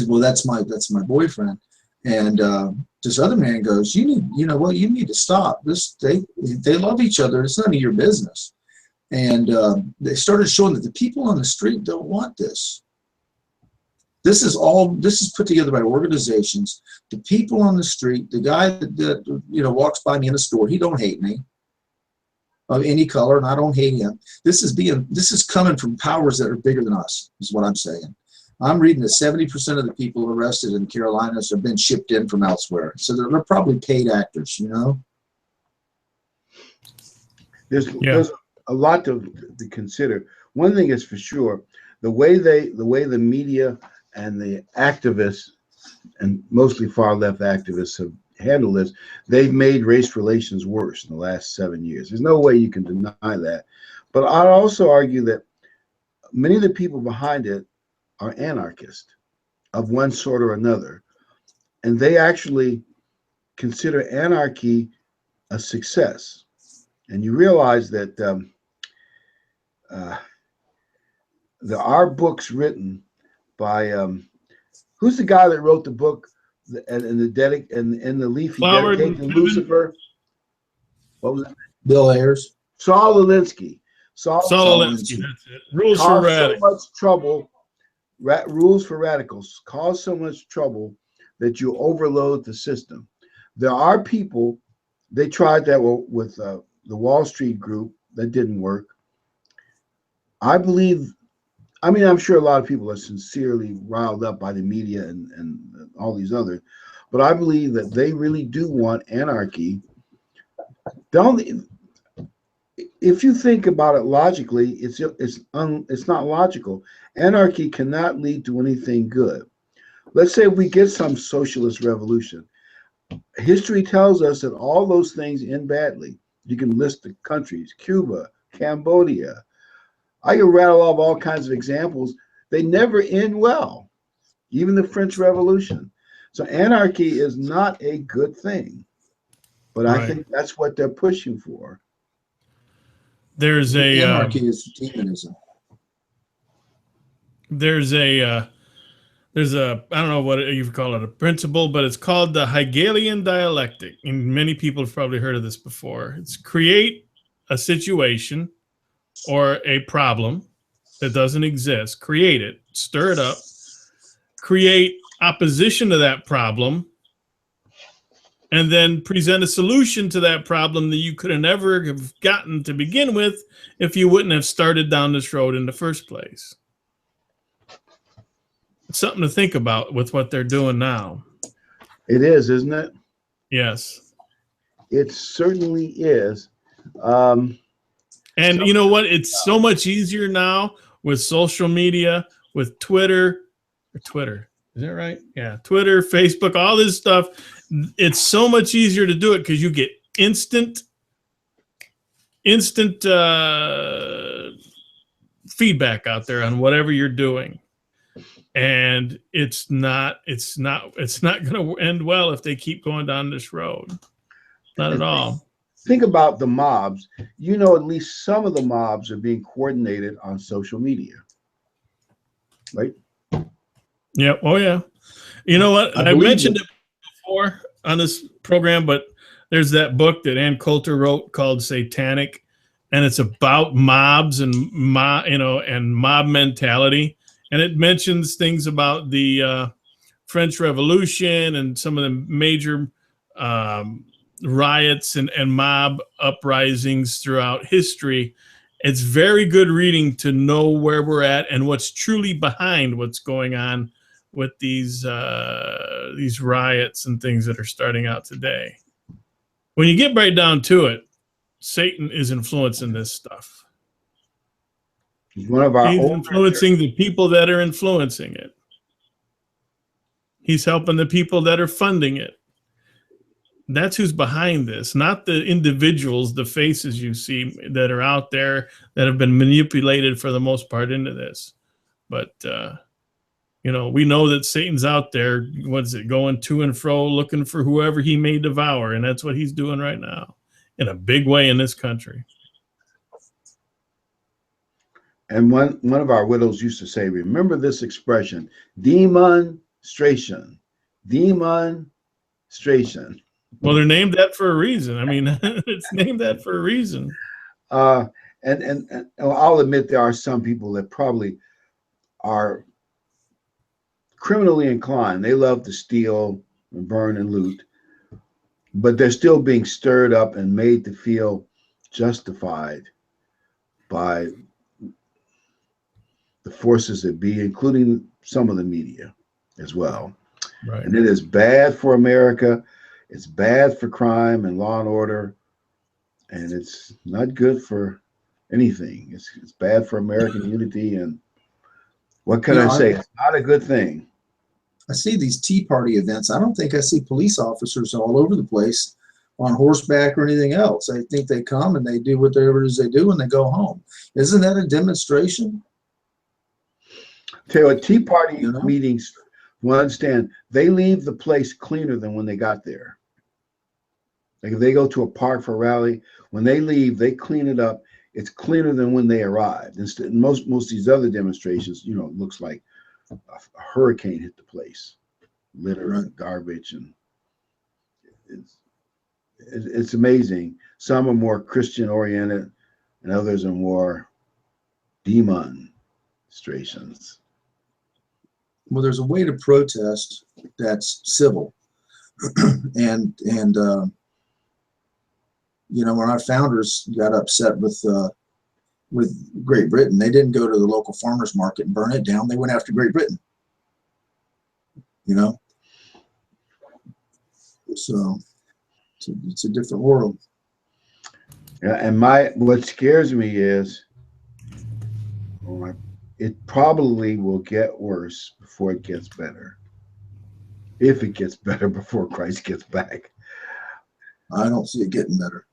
well, that's my boyfriend. And this other man goes, you need to stop this. They love each other. It's none of your business. And they started showing that the people on the street don't want this. This is put together by organizations. The people on the street, the guy that walks by me in the store, he don't hate me of any color, and I don't hate him. This is coming from powers that are bigger than us, is what I'm saying. I'm reading that 70% of the people arrested in Carolinas have been shipped in from elsewhere. So they're probably paid actors, There's a lot to consider. One thing is for sure, the way the media and the activists, and mostly far left activists, have handled this, they've made race relations worse in the last 7 years. There's no way you can deny that. But I'd also argue that many of the people behind it are anarchists of one sort or another. And they actually consider anarchy a success. And you realize that there are books written by who's the guy that wrote the book and the leaf he dedicated to Lucifer? What was that? Bill Ayers. Saul Alinsky. Saul Alinsky. That's it. Rules for Radicals. So much trouble. Rules for Radicals cause so much trouble that you overload the system. There are people, they tried that with the Wall Street group. That didn't work. I'm sure a lot of people are sincerely riled up by the media and all these others, but I believe that they really do want anarchy. If you think about it logically, it's not logical. Anarchy cannot lead to anything good. Let's say we get some socialist revolution. History tells us that all those things end badly. You can list the countries: Cuba, Cambodia. I can rattle off all kinds of examples. They never end well, even the French Revolution. So anarchy is not a good thing, but right. I think that's what they're pushing for. There's a anarchy is demonism. There's a I don't know what you call it, a principle, but it's called the Hegelian dialectic. And many people have probably heard of this before. It's create a situation or a problem that doesn't exist, create it, stir it up, create opposition to that problem, and then present a solution to that problem that you could have never have gotten to begin with if you wouldn't have started down this road in the first place. It's something to think about with what they're doing now. It is, isn't it? Yes. It certainly is. And you know what? It's so much easier now with social media, with Twitter. Is that right? Yeah. Twitter, Facebook, all this stuff. It's so much easier to do it because you get instant feedback out there on whatever you're doing. And it's not going to end well if they keep going down this road. Not at all. Think about the mobs. You know, at least some of the mobs are being coordinated on social media, right? Yeah. Oh, yeah. You know what? I mentioned it before on this program, but there's that book that Ann Coulter wrote called Satanic, and it's about mobs and mob mentality, and it mentions things about the French Revolution and some of the major riots and mob uprisings throughout history. It's very good reading to know where we're at and what's truly behind what's going on with these riots and things that are starting out today. When you get right down to it, Satan is influencing this stuff. He's one of our He's influencing the people that are influencing it. He's helping the people that are funding it. That's who's behind this, not the individuals, the faces you see that are out there that have been manipulated for the most part into this. But, we know that Satan's out there, going to and fro, looking for whoever he may devour. And that's what he's doing right now in a big way in this country. And one of our widows used to say, remember this expression, demonstration, demonstration. Well, they're named that for a reason. I mean, it's named that for a reason. And I'll admit there are some people that probably are criminally inclined. They love to steal and burn and loot, but they're still being stirred up and made to feel justified by the forces that be, including some of the media as well. Right. And it is bad for America. It's bad for crime and law and order, and it's not good for anything. It's bad for American unity, and what can I say? It's not a good thing. I see these Tea Party events. I don't think I see police officers all over the place on horseback or anything else. I think they come and they do whatever it is they do and they go home. Isn't that a demonstration? Tell you what, Tea Party meetings, you understand, they leave the place cleaner than when they got there. Like if they go to a park for a rally, when they leave, they clean it up. It's cleaner than when they arrived. Instead, most of these other demonstrations, it looks like a hurricane hit the place, litter and garbage, and it's amazing. Some are more Christian oriented, and others are more demonstrations. Well, there's a way to protest that's civil, and when our founders got upset with Great Britain, they didn't go to the local farmers market and burn it down. They went after Great Britain. So it's a different world. Yeah, and what scares me is, it probably will get worse before it gets better. If it gets better before Christ gets back. I don't see it getting better.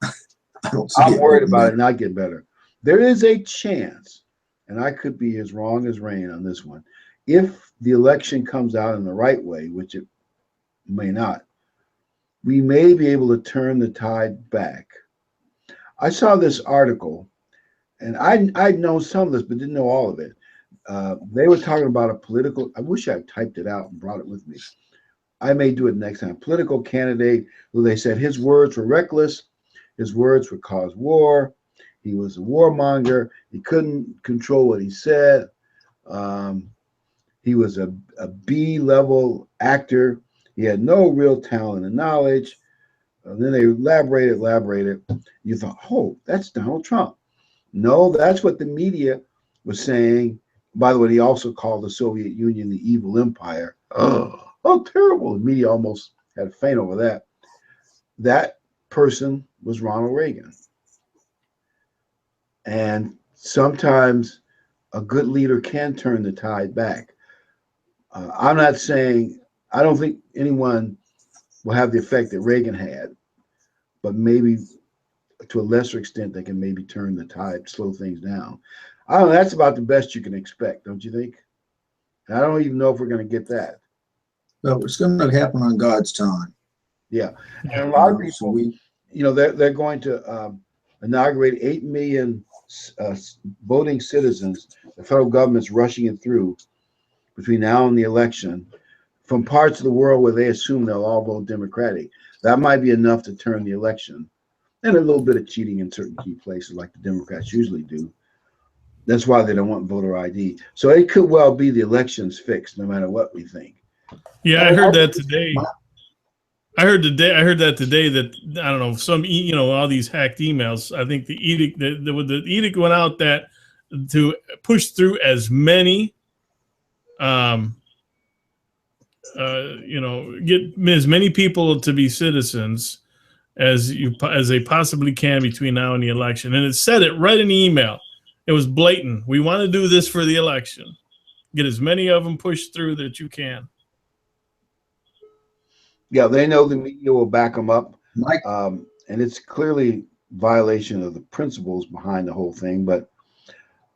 I'm worried about it not getting better. There is a chance, and I could be as wrong as rain on this one, if the election comes out in the right way, which it may not, we may be able to turn the tide back. I saw this article, and I'd known some of this, but didn't know all of it. They were talking about a political, I wish I typed it out and brought it with me. I may do it next time. Political candidate who they said his words were reckless. His words would cause war. He was a warmonger. He couldn't control what he said. He was a B-level actor. He had no real talent and knowledge. Then they elaborated. You thought, oh, that's Donald Trump. No, that's what the media was saying. By the way, he also called the Soviet Union the evil empire. Oh, terrible. The media almost had a faint over that. that person was Ronald Reagan. And sometimes a good leader can turn the tide back. I'm not saying, I don't think anyone will have the effect that Reagan had, but maybe to a lesser extent, they can maybe turn the tide, slow things down. I don't know, that's about the best you can expect, don't you think? And I don't even know if we're going to get that. So it's going to happen on God's time. Yeah. And a lot of So people, they're going to inaugurate 8 million voting citizens. The federal government's rushing it through between now and the election from parts of the world where they assume they'll all vote Democratic. That might be enough to turn the election, and a little bit of cheating in certain key places like the Democrats usually do. That's why they don't want voter ID. So it could well be the election's fixed no matter what we think. Yeah, I heard that today. I heard that today that, I don't know, some, all these hacked emails. I think the edict, the edict went out that to push through as many, get as many people to be citizens as they possibly can between now and the election. And it said it right in the email. It was blatant. We want to do this for the election. Get as many of them pushed through that you can. Yeah, they know the media will back them up. Mike, And it's clearly violation of the principles behind the whole thing. But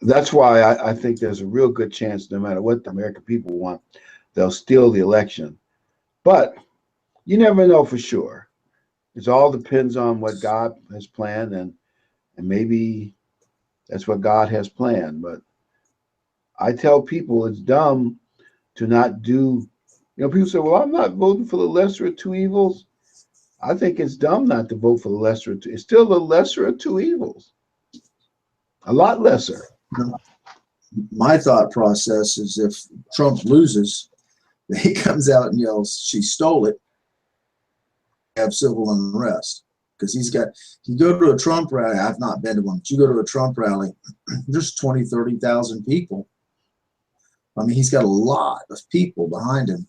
that's why I think there's a real good chance, no matter what the American people want, they'll steal the election. But you never know for sure. It all depends on what God has planned, and maybe that's what God has planned. But I tell people it's dumb to not do. People say, well, I'm not voting for the lesser of two evils. I think it's dumb not to vote for the lesser of two. It's still the lesser of two evils. A lot lesser. my thought process is if Trump loses, he comes out and yells, "She stole it," have civil unrest. Because you go to a Trump rally, I've not been to one, but you go to a Trump rally, there's 20, 30,000 people. I mean, he's got a lot of people behind him.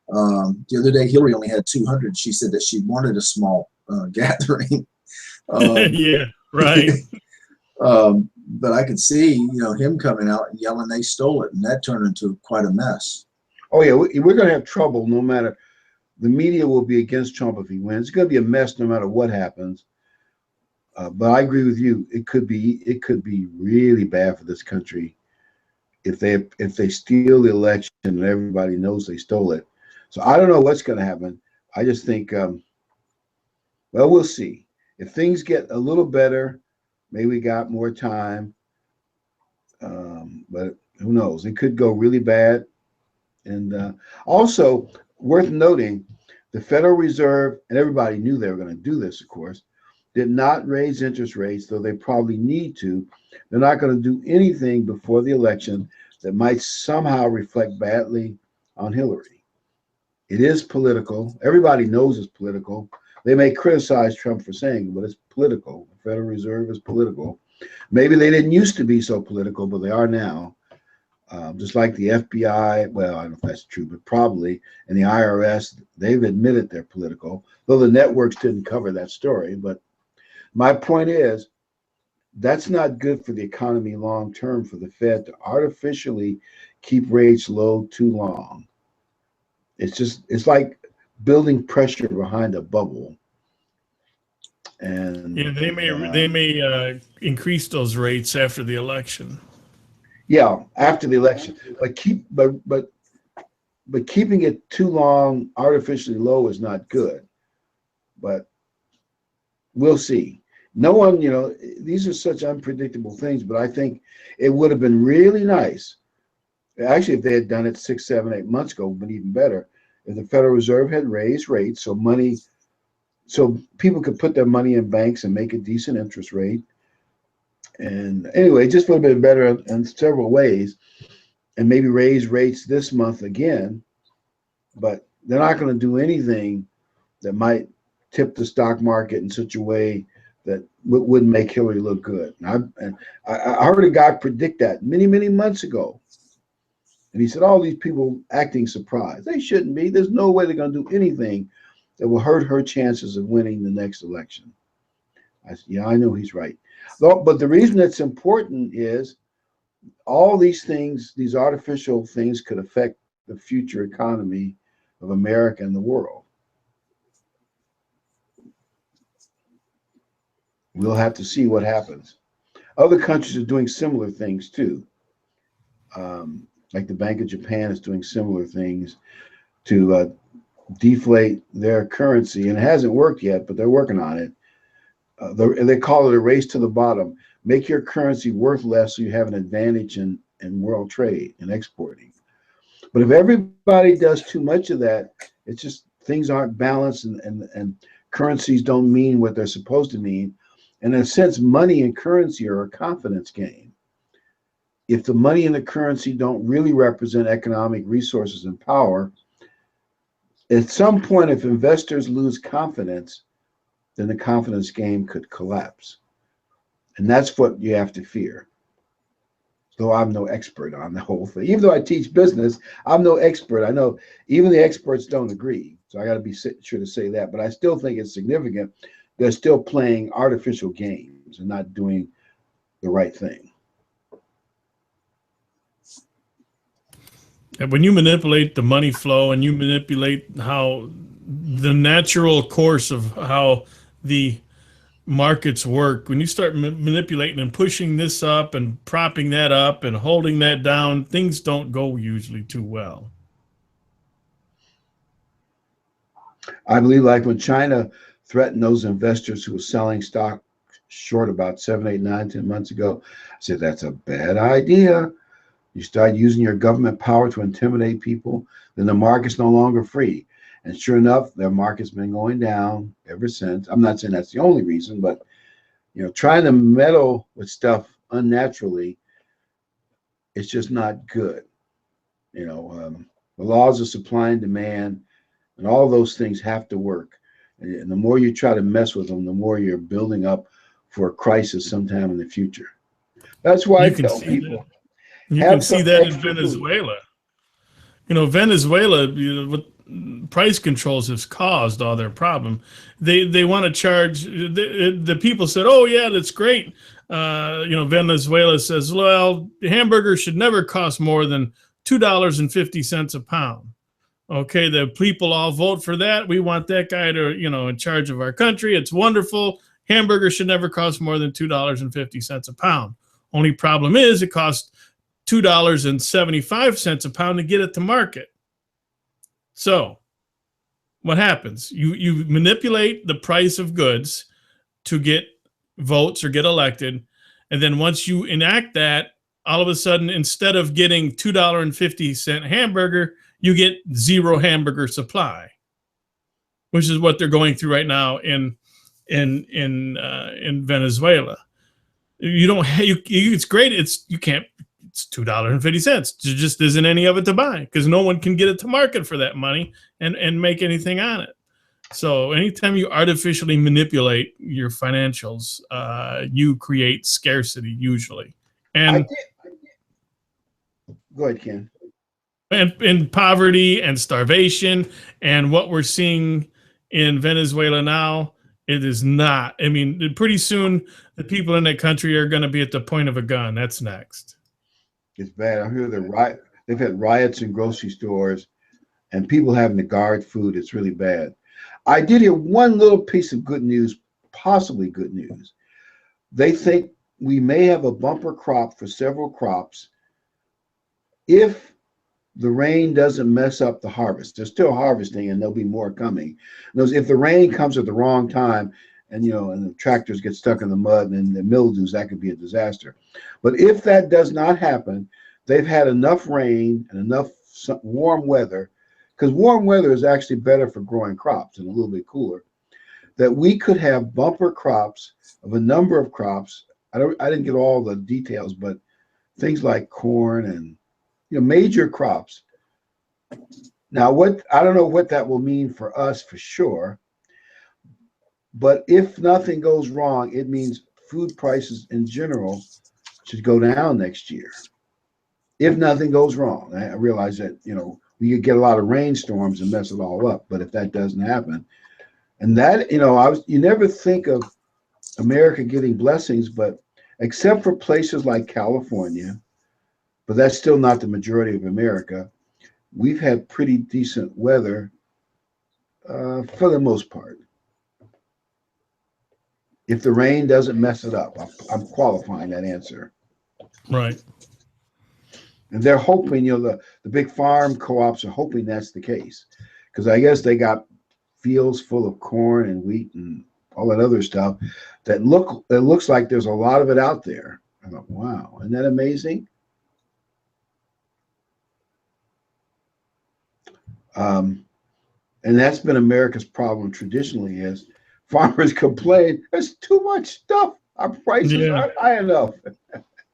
The other day, Hillary only had 200. She said that she wanted a small gathering. Yeah, right. But I could see, him coming out and yelling, "They stole it," and that turned into quite a mess. Oh, yeah, we're going to have trouble no matter. The media will be against Trump if he wins. It's going to be a mess no matter what happens. But I agree with you. It could be really bad for this country if they steal the election and everybody knows they stole it. So I don't know what's going to happen. I just think, well, we'll see. If things get a little better, maybe we got more time. But who knows? It could go really bad. And also worth noting, the Federal Reserve, and everybody knew they were going to do this, of course, did not raise interest rates, though they probably need to. They're not going to do anything before the election that might somehow reflect badly on Hillary. It is political. Everybody knows it's political. They may criticize Trump for saying it, but it's political. The Federal Reserve is political. Maybe they didn't used to be so political, but they are now. Just like the FBI, well, I don't know if that's true, but probably, and the IRS, they've admitted they're political, though the networks didn't cover that story. But my point is, that's not good for the economy long term for the Fed to artificially keep rates low too long. It's like building pressure behind a bubble. And yeah, they may increase those rates after the election. Yeah, after the election, but keeping it too long, artificially low, is not good. But we'll see. No one, these are such unpredictable things. But I think it would have been really nice, actually, if they had done it 6, 7, 8 months ago, but even better, if the Federal Reserve had raised rates so people could put their money in banks and make a decent interest rate. And anyway, it just would have been better in several ways, and maybe raise rates this month again. But they're not going to do anything that might tip the stock market in such a way that wouldn't make Hillary look good. And I heard a guy predict that many, many months ago. And he said, all these people acting surprised. They shouldn't be. There's no way they're going to do anything that will hurt her chances of winning the next election. I know he's right. But the reason it's important is all these things, these artificial things, could affect the future economy of America and the world. We'll have to see what happens. Other countries are doing similar things too. Like the Bank of Japan is doing similar things to deflate their currency, and it hasn't worked yet, but they're working on it. They call it a race to the bottom. Make your currency worth less so you have an advantage in world trade and exporting. But if everybody does too much of that, it's just things aren't balanced, and currencies don't mean what they're supposed to mean. And in a sense, money and currency are a confidence game. If the money and the currency don't really represent economic resources and power, at some point, if investors lose confidence, then the confidence game could collapse. And that's what you have to fear. Though I'm no expert on the whole thing. Even though I teach business, I'm no expert. I know even the experts don't agree. So I got to be sure to say that. But I still think it's significant. They're still playing artificial games and not doing the right thing. And when you manipulate the money flow and you manipulate how the natural course of how the markets work, when you start manipulating and pushing this up and propping that up and holding that down, things don't go usually too well. I believe, like when China threatened those investors who were selling stock short about 7, 8, 9, 10 months ago, I said, that's a bad idea. You start using your government power to intimidate people, then the market's no longer free. And sure enough, their market's been going down ever since. I'm not saying that's the only reason, but trying to meddle with stuff unnaturally, it's just not good. The laws of supply and demand and all those things have to work. And the more you try to mess with them, the more you're building up for a crisis sometime in the future. That's why I tell people. You can see that in Venezuela. Venezuela, what price controls has caused all their problem. They want to charge, the people said, oh yeah, that's great. Venezuela says, well, hamburgers should never cost more than $2.50 a pound. Okay, the people all vote for that. We want that guy to, in charge of our country. It's wonderful. Hamburgers should never cost more than $2.50 a pound. Only problem is it costs $2.75 a pound to get it to market. So what happens? You manipulate the price of goods to get votes or get elected. And then once you enact that, all of a sudden, instead of getting $2.50 hamburger, you get zero hamburger supply, which is what they're going through right now in Venezuela. It's great. It's $2.50. There just isn't any of it to buy because no one can get it to market for that money and make anything on it. So anytime you artificially manipulate your financials, you create scarcity usually. And go ahead, Ken. And poverty and starvation and what we're seeing in Venezuela now, it is not. I mean, pretty soon the people in that country are going to be at the point of a gun. That's next. It's bad. I hear they've had riots in grocery stores and people having to guard food. It's really bad. I did hear one little piece of good news, possibly good news. They think we may have a bumper crop for several crops if the rain doesn't mess up the harvest. They're still harvesting and there'll be more coming. If the rain comes at the wrong time and the tractors get stuck in the mud and the mildews, that could be a disaster. But if that does not happen, they've had enough rain and enough warm weather, because warm weather is actually better for growing crops and a little bit cooler, that we could have bumper crops of a number of crops. I didn't get all the details, but things like corn and major crops. Now, I don't know what that will mean for us for sure, but if nothing goes wrong, it means food prices in general should go down next year. If nothing goes wrong, I realize that we could get a lot of rainstorms and mess it all up, but if that doesn't happen, And that, you never think of America getting blessings, but except for places like California, but that's still not the majority of America, we've had pretty decent weather for the most part. If the rain doesn't mess it up, I'm qualifying that answer. Right. And they're hoping, the big farm co-ops are hoping that's the case, because I guess they got fields full of corn and wheat and all that other stuff it looks like there's a lot of it out there. I thought, wow, isn't that amazing? And that's been America's problem traditionally, is farmers complain there's too much stuff. Our prices aren't high enough.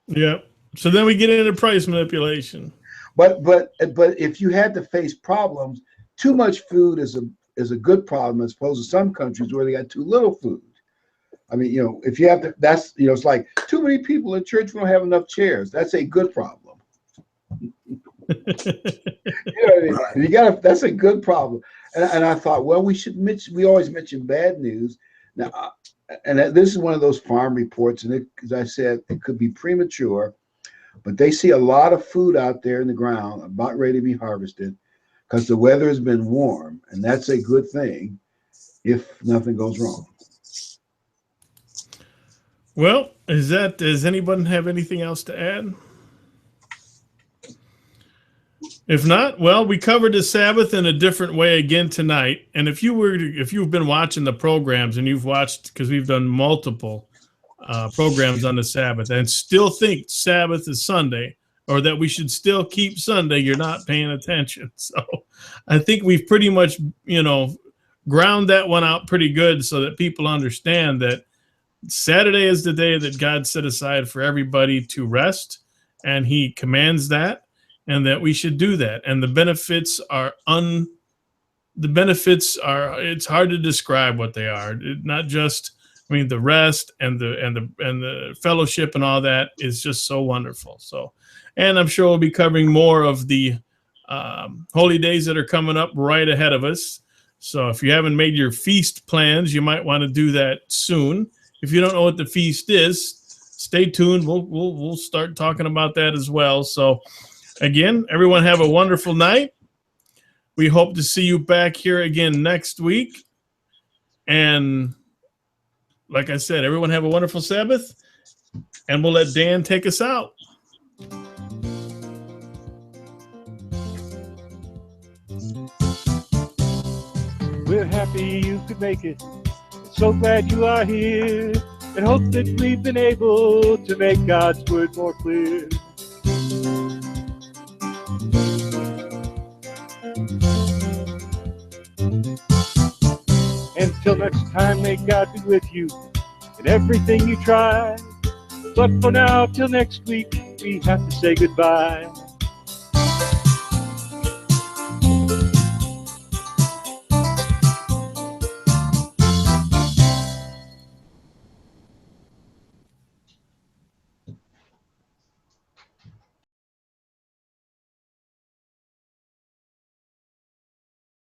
Yeah. So then we get into price manipulation. But if you had to face problems, too much food is a good problem, as opposed to some countries where they got too little food. I mean, if you have to, that's, it's like too many people in church, we don't have enough chairs. That's a good problem. That's a good problem. And I thought, well, we always mention bad news. Now, and this is one of those farm reports, and as I said, it could be premature, but they see a lot of food out there in the ground about ready to be harvested because the weather has been warm, and that's a good thing if nothing goes wrong. Well, does anyone have anything else to add? If not, well, we covered the Sabbath in a different way again tonight. And if you've been watching the programs and you've watched, because we've done multiple programs on the Sabbath and still think Sabbath is Sunday, or that we should still keep Sunday, you're not paying attention. So I think we've pretty much, ground that one out pretty good so that people understand that Saturday is the day that God set aside for everybody to rest, and he commands that, and that we should do that. And the benefits are it's hard to describe what they are. Not just, the rest and the fellowship and all that is just so wonderful. So, and I'm sure we'll be covering more of the holy days that are coming up right ahead of us. So if you haven't made your feast plans, you might want to do that soon. If you don't know what the feast is, stay tuned. We'll start talking about that as well. So again, everyone have a wonderful night. We hope to see you back here again next week. And like I said, everyone have a wonderful Sabbath. And we'll let Dan take us out. We're happy you could make it. So glad you are here, and hope that we've been able to make God's word more clear. Until next time, may God be with you in everything you try. But for now, till next week, we have to say goodbye.